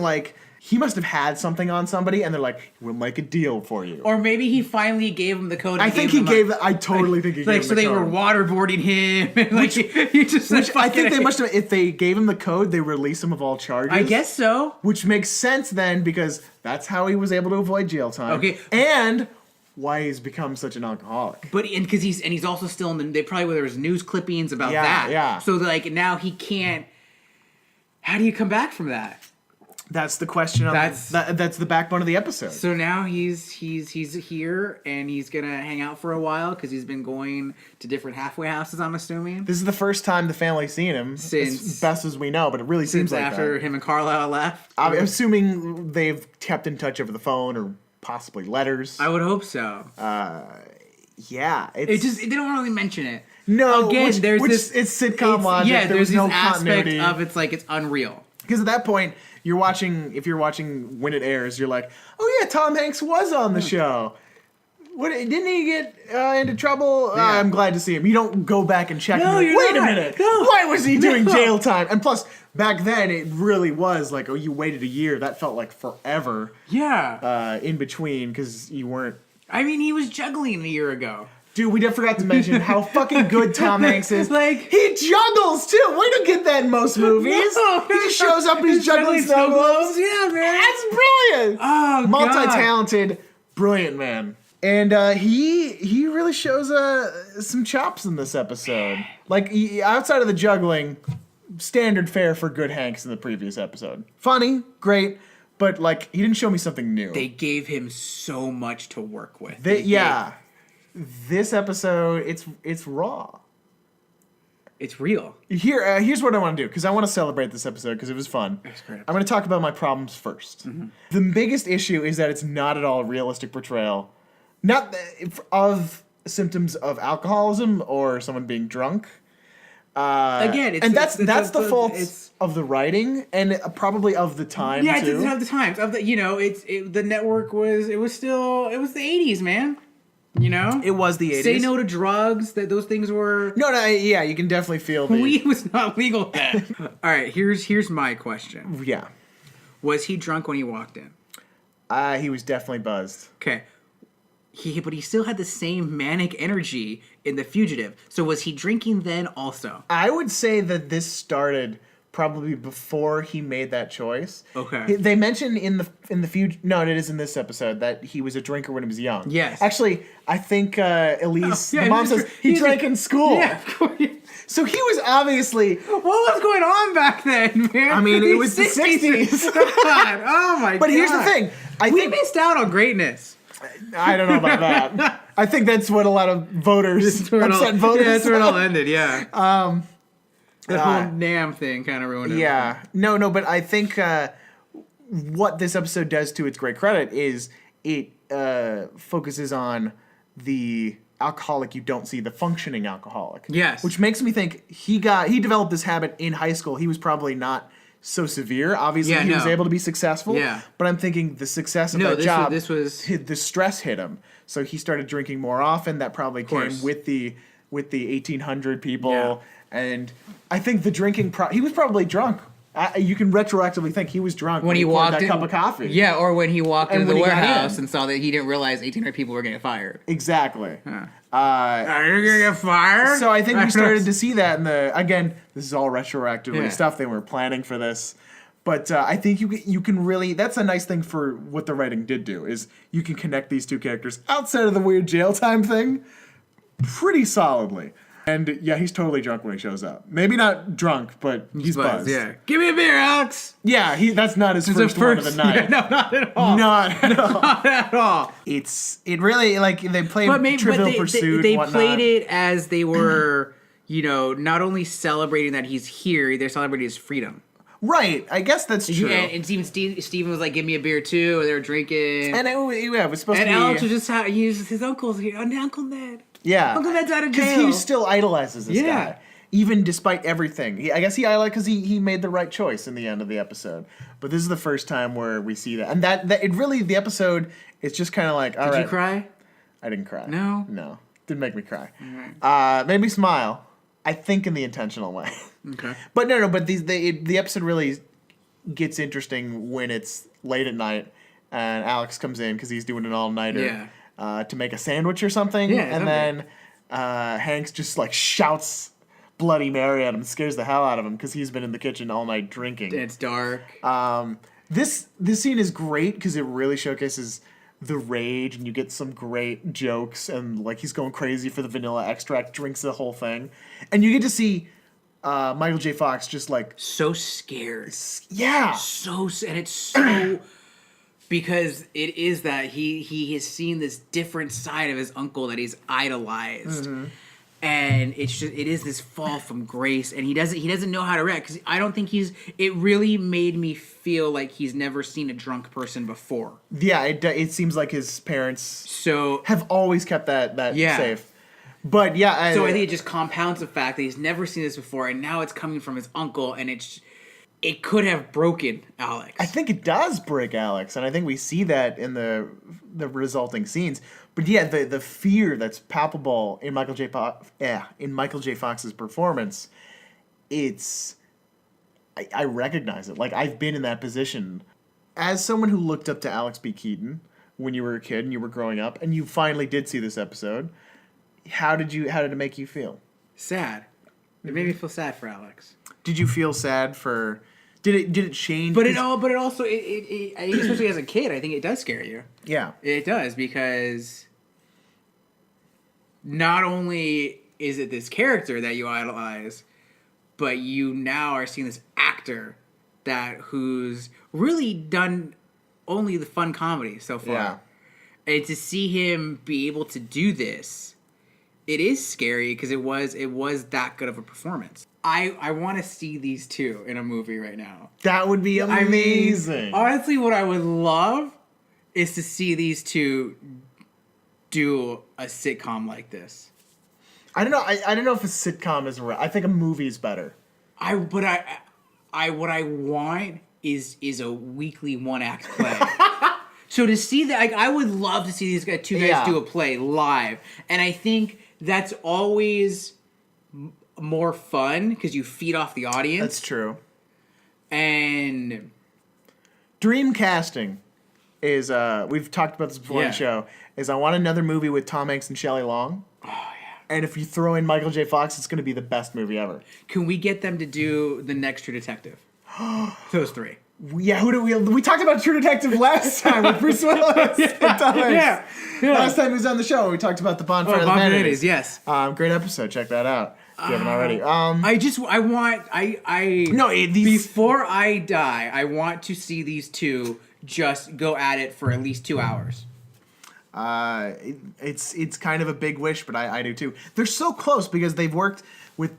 he must have had something on somebody, and they're like, "We'll make a deal for you." Or maybe he finally gave him the code. I totally think he gave him the code. So they were waterboarding him. And he just I think they must have. If they gave him the code, they release him of all charges. I guess so. Which makes sense then, because that's how he was able to avoid jail time. Okay, and why he's become such an alcoholic. But because he's also still in they probably there was news clippings about that. Yeah. So now he can't. How do you come back from that? That's the question. That's the backbone of the episode. So now he's here, and he's gonna hang out for a while because he's been going to different halfway houses. I'm assuming this is the first time the family's seen him, as best as we know. But it really seems like after him and Carlisle left. I'm assuming they've kept in touch over the phone or possibly letters. I would hope so. Yeah, they don't really mention it. No, again, it's sitcom logic. Yeah, there's no this aspect continuity of it's unreal. Because at that point, if you're watching when it airs, you're like, oh yeah, Tom Hanks was on the show. What, didn't he get into trouble? Yeah. I'm glad to see him. You don't go back and check. No, him. you're Wait not. a minute. No. Why was he doing No. jail time? And plus, back then, it really was like, oh, you waited a year. That felt like forever. Yeah. In between, because you weren't. I mean, he was juggling a year ago. Dude, we forgot to mention how fucking good Tom Hanks is. Like, he juggles too. We don't get that in most movies. No. He just shows up and he's juggling snow globes. Yeah, man. That's brilliant. Oh, God. Multi-talented, brilliant man. And he really shows some chops in this episode. Like, outside of the juggling, standard fare for good Hanks in the previous episode. Funny, great, but like he didn't show me something new. They gave him so much to work with. This episode, it's raw. It's real. Here's what I want to do, because I want to celebrate this episode because it was fun. That's great. I'm going to talk about my problems first. Mm-hmm. The biggest issue is that it's not at all a realistic portrayal, of symptoms of alcoholism or someone being drunk. Again, that's the fault of the writing and probably of the time. Yeah, too. it doesn't have the times of the. The network was the 80s, man. You know, It was the 80s. Say no to drugs. Those things were. Yeah, you can definitely feel the. Weed was not legal then. All right, here's my question. Yeah. Was he drunk when he walked in? He was definitely buzzed. Okay. But he still had the same manic energy in The Fugitive. So was he drinking then also? I would say that this started probably before he made that choice. Okay. They mentioned in the Fugitive. No, it is in this episode that he was a drinker when he was young. Yes. Actually, I think Elise, yeah, the mom says he drank in school. Yeah, of course. So he was obviously. What was going on back then, man? I mean, it was the 60s. God. Oh my god. But here's the thing. We missed out on greatness. I don't know about that. I think that's what a lot of voters, upset voters. Yeah, that's where it all ended. Yeah. The whole uh, NAM thing kind of ruined it. Yeah. No, but I think what this episode does to its great credit is it focuses on the alcoholic you don't see, the functioning alcoholic. Yes. Which makes me think he developed this habit in high school. He was probably not so severe. Obviously, he was able to be successful. Yeah. But I'm thinking the success of that job, the stress hit him. So he started drinking more often. That probably came with the 1800 people. Yeah. And I think the drinking, he was probably drunk. You can retroactively think he was drunk when he walked that in, cup of coffee. Yeah, or when he walked into the warehouse in. and saw that he didn't realize 1,800 people were going to get fired. Exactly. Are you going to get fired? So I think we started to see that again, this is all retroactively stuff. They were planning for this. But I think you can really, that's a nice thing for what the writing did do, is you can connect these two characters outside of the weird jail time thing pretty solidly. And yeah, he's totally drunk when he shows up. Maybe not drunk, but he's buzzed. Yeah. Give me a beer, Alex. Yeah, that's not his first one of the night. Yeah, no, not at all. Not at all. Not at all. It really, like, they played Trivial Pursuit. They played it as they were, not only celebrating that he's here, they're celebrating his freedom. Right, I guess that's true. And Steven was like, "Give me a beer too," and they were drinking. And it was supposed to be. And Alex was just his uncle's here. Uncle Ned. Yeah, Uncle Ned's out of jail. Because he still idolizes this guy, even despite everything. I guess he idolized because he made the right choice in the end of the episode. But this is the first time where we see that, and that it really, the episode, it's just kind of like, all right. Did you cry? I didn't cry. No, didn't make me cry. Right. Made me smile. I think in the intentional way. Okay. But no. But the episode really gets interesting when it's late at night and Alex comes in because he's doing an all-nighter to make a sandwich or something. Yeah, and then Hanks just like shouts Bloody Mary at him, scares the hell out of him because he's been in the kitchen all night drinking. It's dark. This scene is great because it really showcases the rage, and you get some great jokes, and like he's going crazy for the vanilla extract, drinks the whole thing, and you get to see Michael J. Fox just like so scared. Yeah. And it's so because it is that he has seen this different side of his uncle that he's idolized. Mm-hmm. And it is this fall from grace, and he doesn't know how to react because I don't think it really made me feel like he's never seen a drunk person before. Yeah, it seems like his parents have always kept that safe. But yeah, so I think it just compounds the fact that he's never seen this before, and now it's coming from his uncle, and it could have broken Alex. I think it does break Alex, and I think we see that in the resulting scenes. But yeah, the fear that's palpable in Michael J. Fox's performance, I recognize it. Like, I've been in that position as someone who looked up to Alex B. Keaton when you were a kid and you were growing up, and you finally did see this episode. How did it make you feel? Sad. It made me feel sad for Alex. Did you feel sad for? Did it change? But it also especially as a kid, I think it does scare you. Yeah, it does, because not only is it this character that you idolize, but you now are seeing this actor who's really done only the fun comedy so far. Yeah. And to see him be able to do this, it is scary, because it was that good of a performance. I want to see these two in a movie right now. That would be amazing. I mean, honestly, what I would love is to see these two do a sitcom like this. I don't know. I don't know if a sitcom is right. I think a movie is better. What I want is a weekly one-act play. So to see that, like, I would love to see these two guys do a play live, and I think that's always more fun because you feed off the audience. That's true. And dream casting is we've talked about this before on the show. Is I want another movie with Tom Hanks and Shelley Long. Oh yeah. And if you throw in Michael J. Fox, it's going to be the best movie ever. Can we get them to do the next True Detective? Those three. Yeah, who do we talked about True Detective last time with Bruce Willis and Tom Hanks. Yeah. Last time he was on the show, we talked about the Bonfire of the Vanities. Yes. Great episode. Check that out if you haven't already. Before I die, I want to see these two just go at it for at least 2 hours. It's kind of a big wish, but I do too. They're so close because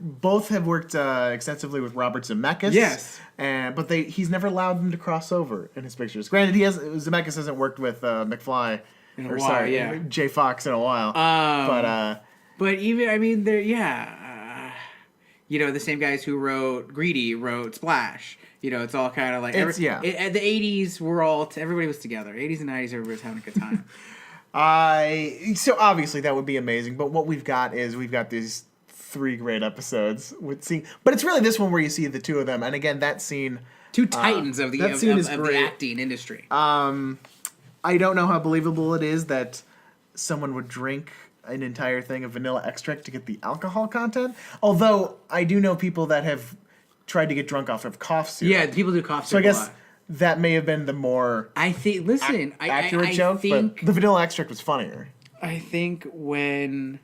both have worked extensively with Robert Zemeckis. Yes. But he's never allowed them to cross over in his pictures. Granted, Zemeckis hasn't worked with McFly J. Fox in a while. But even, I mean, they're the same guys who wrote Greedy wrote Splash. It's all kind of like at the 80s everybody was together. 80s and 90s, everybody was having a good time. So obviously that would be amazing, but what we've got these 3 great episodes but it's really this one where you see the two of them, and again, that scene, two titans of the acting industry. I don't know how believable it is that someone would drink an entire thing of vanilla extract to get the alcohol content, although I do know people that have tried to get drunk off of cough syrup. Yeah, people do cough syrup. So I guess that may have been the more accurate joke, but the vanilla extract was funnier. I think when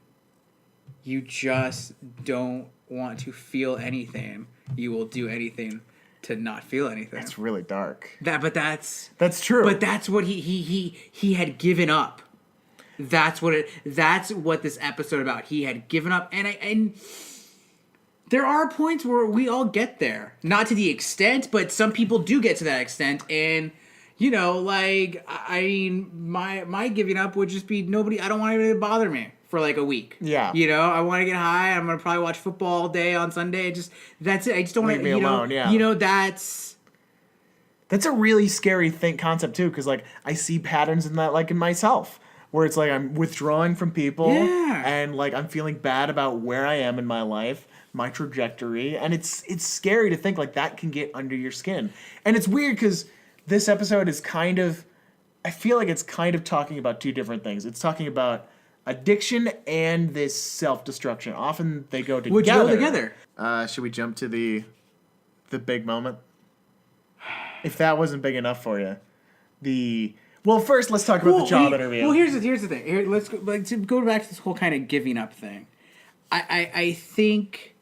you just don't want to feel anything, you will do anything to not feel anything. That's really dark. That's true. But that's what he had given up. That's what this episode about. He had given up, and there are points where we all get there. Not to the extent, but some people do get to that extent. And, my giving up would just be I don't want anybody to bother me for like a week. Yeah. I want to get high. I'm going to probably watch football all day on Sunday. That's it. I just don't want to, leave me alone. Yeah. That's a really scary concept too. Cause like I see patterns in that, like in myself, where it's like I'm withdrawing from people and like I'm feeling bad about where I am in my life, my trajectory, and it's scary to think like that can get under your skin. And it's weird because this episode is I feel like it's kind of talking about two different things. It's talking about addiction and this self-destruction. Often they go together. Would you go together? Should we jump to the big moment? If that wasn't big enough for you, first let's talk about the job interview. Well, here's the thing. Let's go back to this whole kind of giving up thing. I think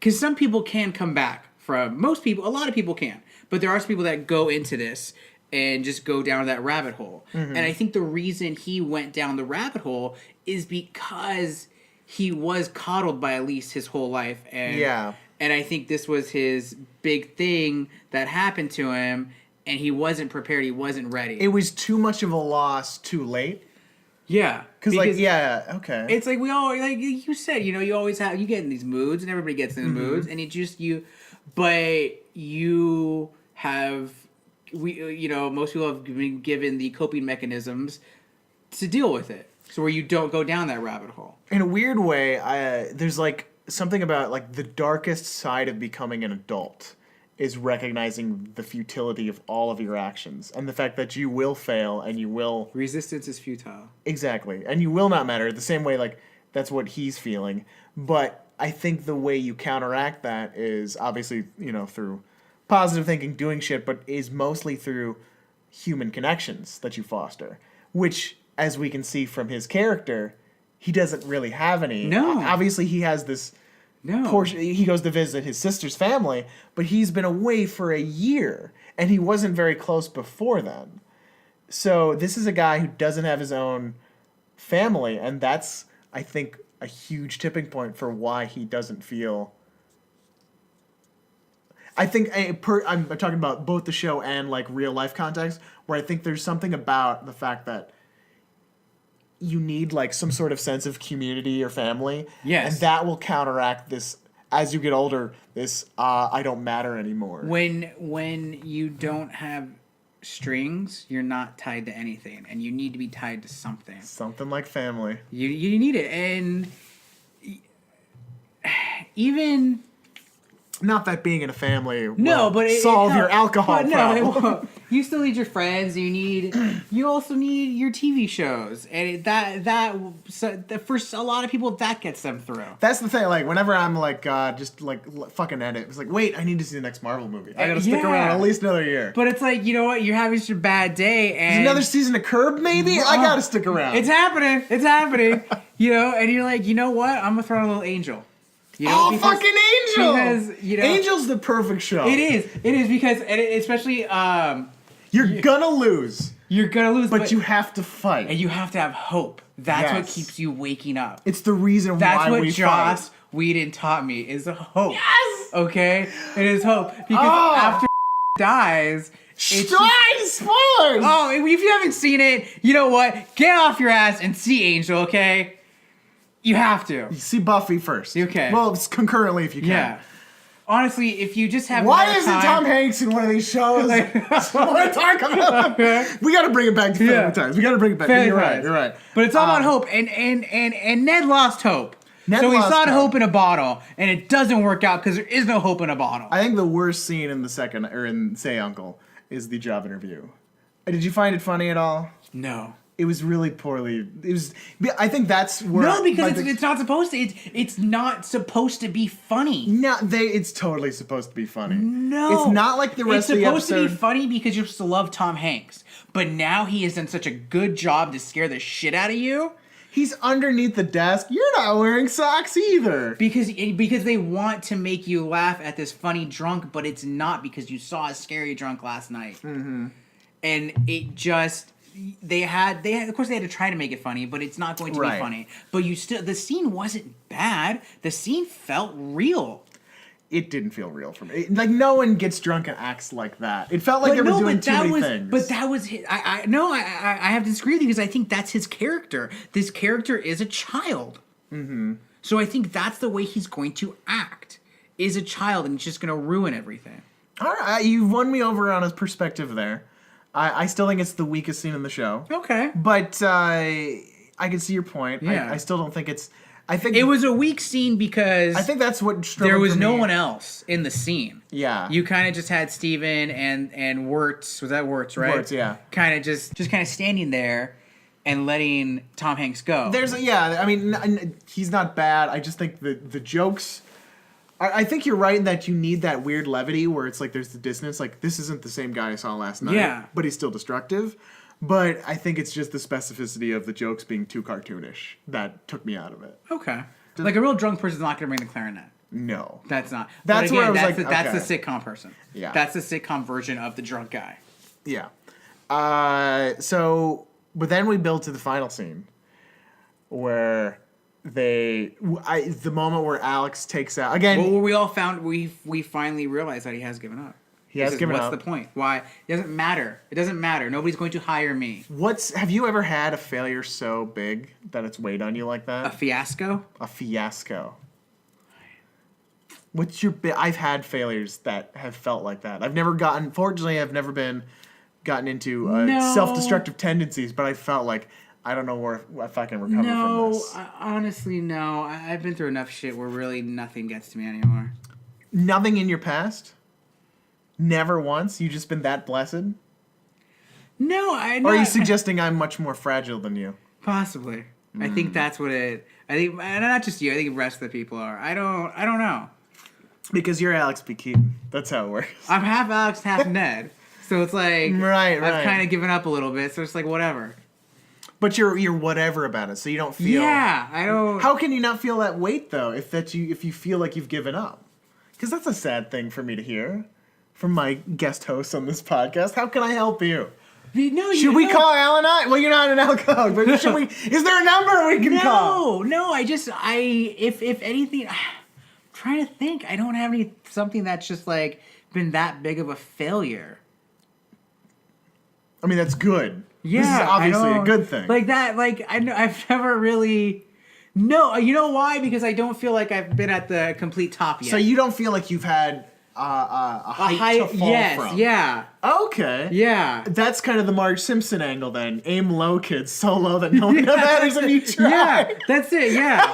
because some people can come back from a lot of people can, but there are some people that go into this and just go down that rabbit hole. Mm-hmm. And I think the reason he went down the rabbit hole is because he was coddled by Elise his whole life. And I think this was his big thing that happened to him, and he wasn't prepared. He wasn't ready. It was too much of a loss too late. Yeah. Because okay. It's like we all, like you said, you always you get in these moods, and everybody gets in the moods, and but you have most people have been given the coping mechanisms to deal with it, so where you don't go down that rabbit hole. In a weird way, there's like something about like the darkest side of becoming an adult is recognizing the futility of all of your actions and the fact that you will fail and you will... Resistance is futile. Exactly. And you will not matter. The same way, like, that's what he's feeling. But I think the way you counteract that is obviously, through positive thinking, doing shit, but is mostly through human connections that you foster, which, as we can see from his character, he doesn't really have any. No. Obviously, he has this... No. Portion, he goes to visit his sister's family, but he's been away for a year, and he wasn't very close before then. So this is a guy who doesn't have his own family, and that's, I think, a huge tipping point for why he doesn't feel... I think, I'm talking about both the show and, like, real-life context, where I think there's something about the fact that you need like some sort of sense of community or family. Yes. And that will counteract this, as you get older, this I don't matter anymore. When you don't have strings, you're not tied to anything, and you need to be tied to something. Something like family. You need it, and even... Not that being in a family solve your alcohol problem. No, it won't. You still need your friends. You also need your TV shows, and for a lot of people that gets them through. That's the thing. Like whenever I'm like just like fucking edit, it's like wait, I need to see the next Marvel movie. I gotta stick around at least another year. But it's like, you know what? You're having such a bad day, and there's another season of Curb. Maybe I gotta stick around. It's happening. It's happening. And you're like, you know what? I'm gonna throw in a little Angel. Fucking Angel! Because, Angel's the perfect show. It is because, and especially, you're gonna lose. You're gonna lose, but you have to fight, and you have to have hope. That's what keeps you waking up. It's the reason why we fight. That's what Joss Whedon taught me is hope. Yes. Okay, it is hope because after dies. Spoilers! Oh, if you haven't seen it, you know what? Get off your ass and see Angel. Okay. You have to. You see Buffy first. Okay. Well, it's concurrently if you can. Yeah. Honestly, if you just have Why isn't Tom Hanks in one of these shows? I want to talk about it. We got to bring it back to Family Times. We got to bring it back. You're right. But it's all about hope. And Ned lost hope. So he saw hope in a bottle, and it doesn't work out because there is no hope in a bottle. I think the worst scene in in Say Uncle is the job interview. Did you find it funny at all? No. It was really poorly. I think that's where. No, because it's not supposed to. It's not supposed to be funny. No, it's totally supposed to be funny. No, it's not like the rest of the episode. It's supposed to be funny because you're supposed to love Tom Hanks, but now he has done such a good job to scare the shit out of you. He's underneath the desk. You're not wearing socks either. Because they want to make you laugh at this funny drunk, but it's not because you saw a scary drunk last night. Mm-hmm. And it just. They had of course they had to try to make it funny, but it's not going to be funny. But the scene wasn't bad. The scene felt real. It didn't feel real for me. Like no one gets drunk and acts like that. It felt like they were doing too many things. But that was I have to disagree with you because I think that's his character. This character is a child. Mm-hmm. So I think that's the way he's going to act. Is a child and it's just going to ruin everything. All right, you've won me over on his perspective there. I still think it's the weakest scene in the show. Okay. But I can see your point. Yeah. I still don't think it's... I think it was a weak scene because... I think that's what... There was no one else in the scene. Yeah. You kind of just had Steven and Wirtz. Was that Wirtz, right? Wirtz, yeah. Kind of just kind of standing there and letting Tom Hanks go. I mean, he's not bad. I just think the jokes... I think you're right in that you need that weird levity where it's like there's the dissonance. Like, this isn't the same guy I saw last night, but he's still destructive. But I think it's just the specificity of the jokes being too cartoonish that took me out of it. Okay. Like, a real drunk person's not going to bring the clarinet. No. That's not. That's where I was like, that's the sitcom person. Yeah. That's the sitcom version of the drunk guy. Yeah. But then we build to the final scene where... the moment where Alex takes out again. Well, we all found we finally realized that he has given up. He has given up. What's the point? Why? It doesn't matter. It doesn't matter. Nobody's going to hire me. Have you ever had a failure so big that it's weighed on you like that? A fiasco? A fiasco. What's your I've had failures that have felt like that. Fortunately, I've never gotten into self-destructive tendencies, but I felt like I don't know if I can recover from this. Honestly, no. I've been through enough shit where really nothing gets to me anymore. Nothing in your past? Never once? You just been that blessed? No, Or are you suggesting I'm much more fragile than you? Possibly. I think that's what it... I think, and not just you, I think the rest of the people are. I don't know. Because you're Alex B. Keaton. That's how it works. I'm half Alex, half Ned. So it's like... Right. I've kind of given up a little bit, so it's like, whatever. But you're whatever about it, so you don't feel... Yeah, I don't... How can you not feel that weight, though, if you feel like you've given up? Because that's a sad thing for me to hear from my guest hosts on this podcast. How can I help you? Should we call Alan? Well, you're not an alcoholic, but should we? Is there a number we can call? No. If anything, I'm trying to think. I don't have something that's just like been that big of a failure. I mean, that's good. Yeah, this is obviously a good thing. Like that. Like I've never really. No, you know why? Because I don't feel like I've been at the complete top yet. So you don't feel like you've had a height to fall from. Yeah. Okay. Yeah. That's kind of the Marge Simpson angle then. Aim low, kids, so low that no one matters if you try. Yeah, that's it, yeah.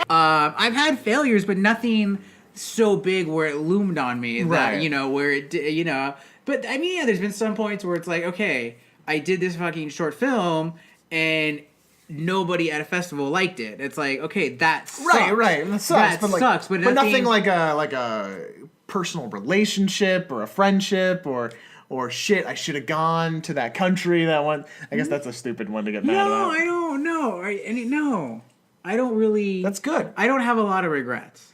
I've had failures, but nothing so big where it loomed on me that, where it, But, I mean, there's been some points where it's like, okay, I did this fucking short film, and nobody at a festival liked it. It's like, okay, that sucks. Right. That sucks. That sucks, but nothing like a personal relationship or a friendship or shit, I should have gone to that country that one. I guess that's a stupid one to get mad about. No, I don't know. I don't really. That's good. I don't have a lot of regrets.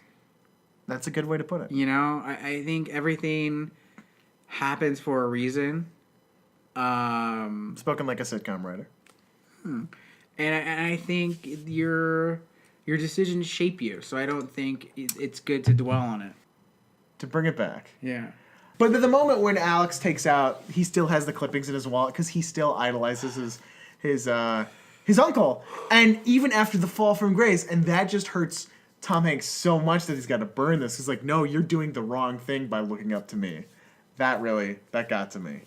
That's a good way to put it. I think everything happens for a reason. Spoken like a sitcom writer. And I think your decisions shape you, so I don't think it's good to dwell on it. To bring it back. Yeah. But at the moment when Alex takes out, he still has the clippings in his wallet because he still idolizes his uncle. And even after the fall from grace, and that just hurts Tom Hanks so much that he's got to burn this. He's like, no, you're doing the wrong thing by looking up to me. That got to me.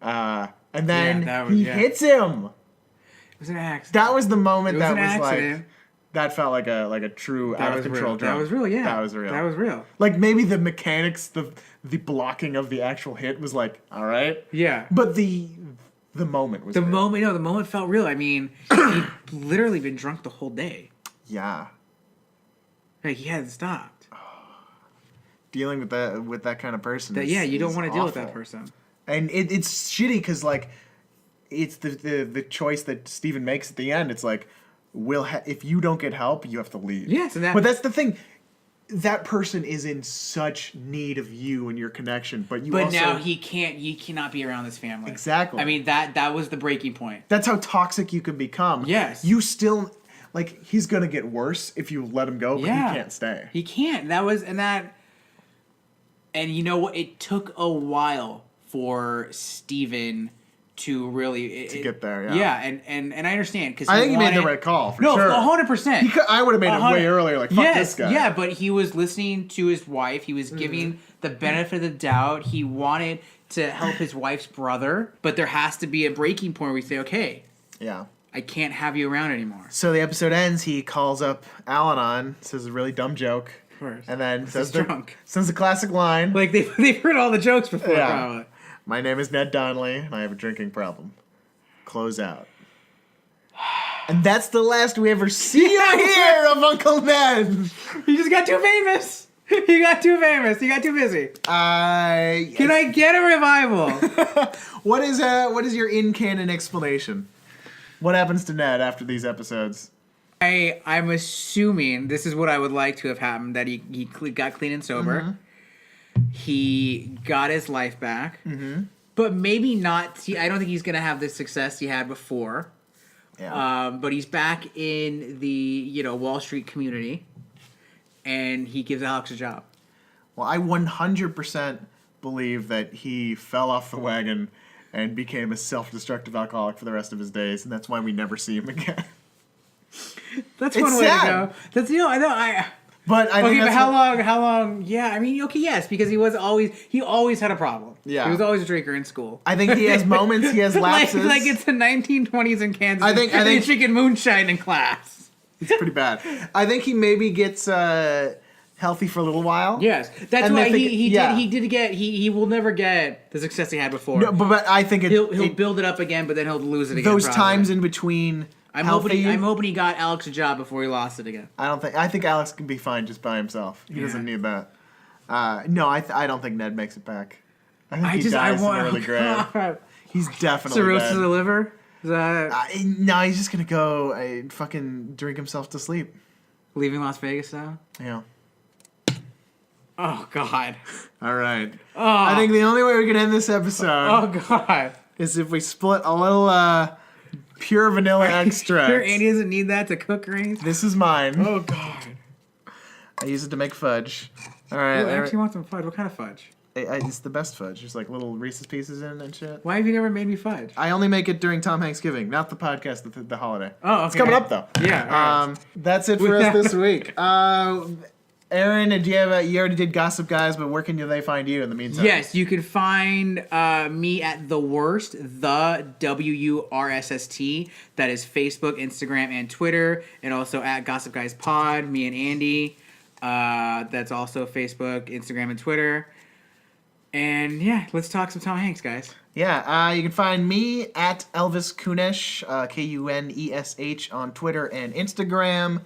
And then he hits him. It was an accident. That was the moment that was accident. like... That felt like a true out of control drunk. That was real, yeah. That was real. Like maybe the mechanics, the blocking of the actual hit was like, all right. Yeah. But the moment was the moment felt real. I mean, he'd literally been drunk the whole day. Yeah. Like he hadn't stopped. Dealing with that kind of person. You don't want to deal with awful. that person. And it's shitty because like it's the choice that Steven makes at the end. It's like, if you don't get help, you have to leave. Yes, but that's the thing. That person is in such need of you and your connection, but now he cannot be around this family. Exactly. I mean, that was the breaking point. That's how toxic you can become. Yes. You still, like, he's gonna get worse if you let him go, but he can't stay. He can't. And you know what? It took a while for Steven to really get there, yeah, and I understand because I think he made the right call for sure. 100%. I would have made it way earlier. Like fuck this guy. Yeah, but he was listening to his wife. He was giving the benefit of the doubt. He wanted to help his wife's brother, but there has to be a breaking point where we say, okay, I can't have you around anymore. So the episode ends. He calls up Al-Anon, says a really dumb joke, and then says the classic line. Like they've heard all the jokes before. Yeah. Probably. My name is Ned Donnelly, and I have a drinking problem. Close out. And that's the last we ever see or hear of Uncle Ned. He just got too famous. He got too busy. Can I get a revival? What is your in-canon explanation? What happens to Ned after these episodes? I'm assuming this is what I would like to have happened, that he got clean and sober. Mm-hmm. He got his life back, but maybe not. I don't think he's going to have the success he had before. Yeah. But he's back in the Wall Street community, and he gives Alex a job. Well, I 100% believe that he fell off the wagon and became a self-destructive alcoholic for the rest of his days, and that's why we never see him again. That's one way to go. That's But I think but that's how long? Yeah, I mean, okay, yes, because he always had a problem. Yeah. He was always a drinker in school. I think he has moments, he has lapses. like it's the 1920s in Kansas. I think he's drinking moonshine in class. It's pretty bad. I think he maybe gets healthy for a little while. Yes, that's why he will never get the success he had before. No, but I think he'll build it up again, but then he'll lose it again. Those probably. times in between. I'm hoping he got Alex a job before he lost it again. I think Alex can be fine just by himself. He doesn't need that. No, I don't think Ned makes it back. I think he dies in early grave. He's definitely cirrhosis dead. of the liver. Is that No, he's just gonna go fucking drink himself to sleep. leaving Las Vegas now? Yeah. Oh God. All right. Oh. I think the only way we can end this episode Oh God. is if we split a little pure vanilla extract. Sure, Andy doesn't need that to cook or anything. This is mine. Oh God. I use it to make fudge. All right. I actually want some fudge. What kind of fudge? It's the best fudge. There's like little Reese's Pieces in and shit. Why have you never made me fudge? I only make it during TomHanksgiving, not the podcast, the holiday. Oh, okay. It's coming up though. Yeah. All right. That's it for us this week. Aaron, you already did Gossip Guys, but where can they find you in the meantime? Yes, you can find me at The Worst, the WURSST. That is Facebook, Instagram, and Twitter, and also at Gossip Guys Pod. Me and Andy. That's also Facebook, Instagram, and Twitter. And yeah, let's talk some Tom Hanks, guys. Yeah, you can find me at Elvis Kunesh, Kunesh on Twitter and Instagram.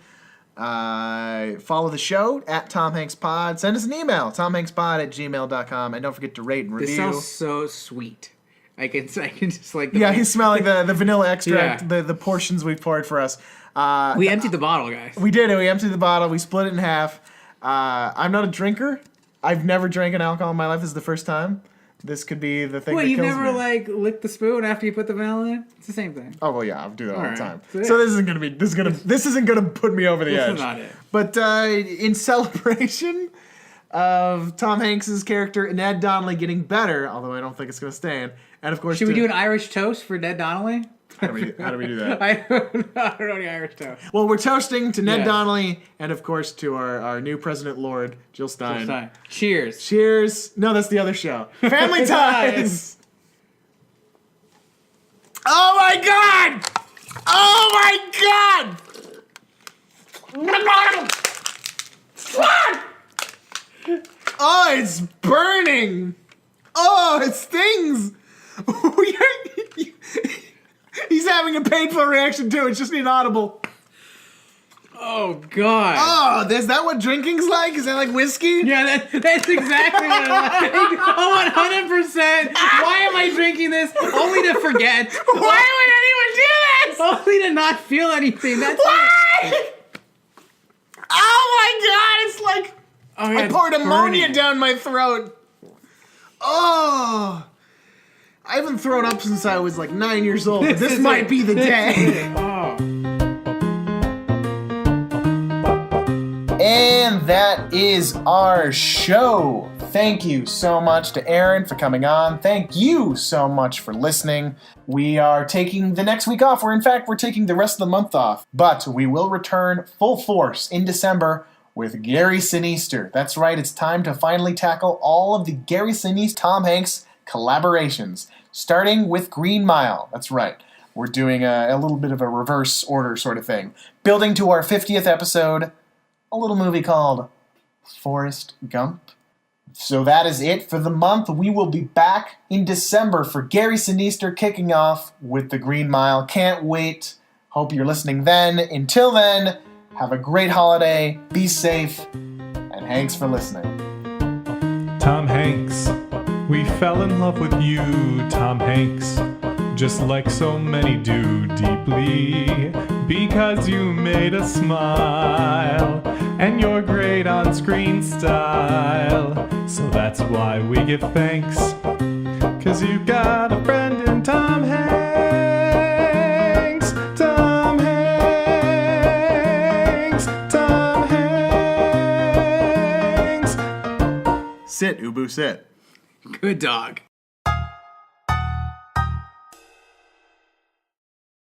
Follow the show at TomHanksPod. Send us an email, tomhankspod@gmail.com. And don't forget to rate and review. This sounds so sweet. I can just like... Yeah, he's smelling the vanilla extract, the portions we poured for us. We emptied the bottle, guys. We did it. We emptied the bottle. We split it in half. I'm not a drinker. I've never drank an alcohol in my life. This is the first time. This could be the thing that kills me. What, you never, licked the spoon after you put the vanilla in? It's the same thing. Oh, well, yeah. I do that all the right. time. So this isn't gonna put me over the edge. This is not it. But in celebration of Tom Hanks's character, Ned Donnelly, getting better, although I don't think it's gonna stand, and of course... Should we do an Irish toast for Ned Donnelly? How do we do that? I don't know any Irish toast. Well, we're toasting to Ned Yes. Donnelly and, of course, to our new President Lord, Jill Stein. Cheers. Cheers. No, that's the other show. Family Ties. Oh, my God. Oh, my God. Oh, it's burning. Oh, it stings. He's having a painful reaction too. It's just inaudible. Oh God. Oh, is that what drinking's like? Is that like whiskey? Yeah, that's exactly what I like. 100%. Why am I drinking this? Only to forget. Why would anyone do this? Only to not feel anything. That's Why? Oh my God! It's like I poured ammonia down my throat. Oh. I haven't thrown up since I was like 9 years old, but this might be the day. And that is our show. Thank you so much to Aaron for coming on. Thank you so much for listening. We are taking the next week off. We're taking the rest of the month off. But we will return full force in December with Gary Sinise. That's right, it's time to finally tackle all of the Gary Sinise, Tom Hanks collaborations. Starting with Green Mile. That's right. We're doing a little bit of a reverse order sort of thing. Building to our 50th episode, a little movie called Forrest Gump. So that is it for the month. We will be back in December for Gary Sinise kicking off with the Green Mile. Can't wait. Hope you're listening then. Until then, have a great holiday. Be safe. And thanks for listening. Tom Hanks. We fell in love with you, Tom Hanks, just like so many do deeply, because you made us smile, and your great on-screen style. So that's why we give thanks, 'cause you got a friend in Tom Hanks, Tom Hanks, Tom Hanks. Sit, Ubu, sit. Good dog.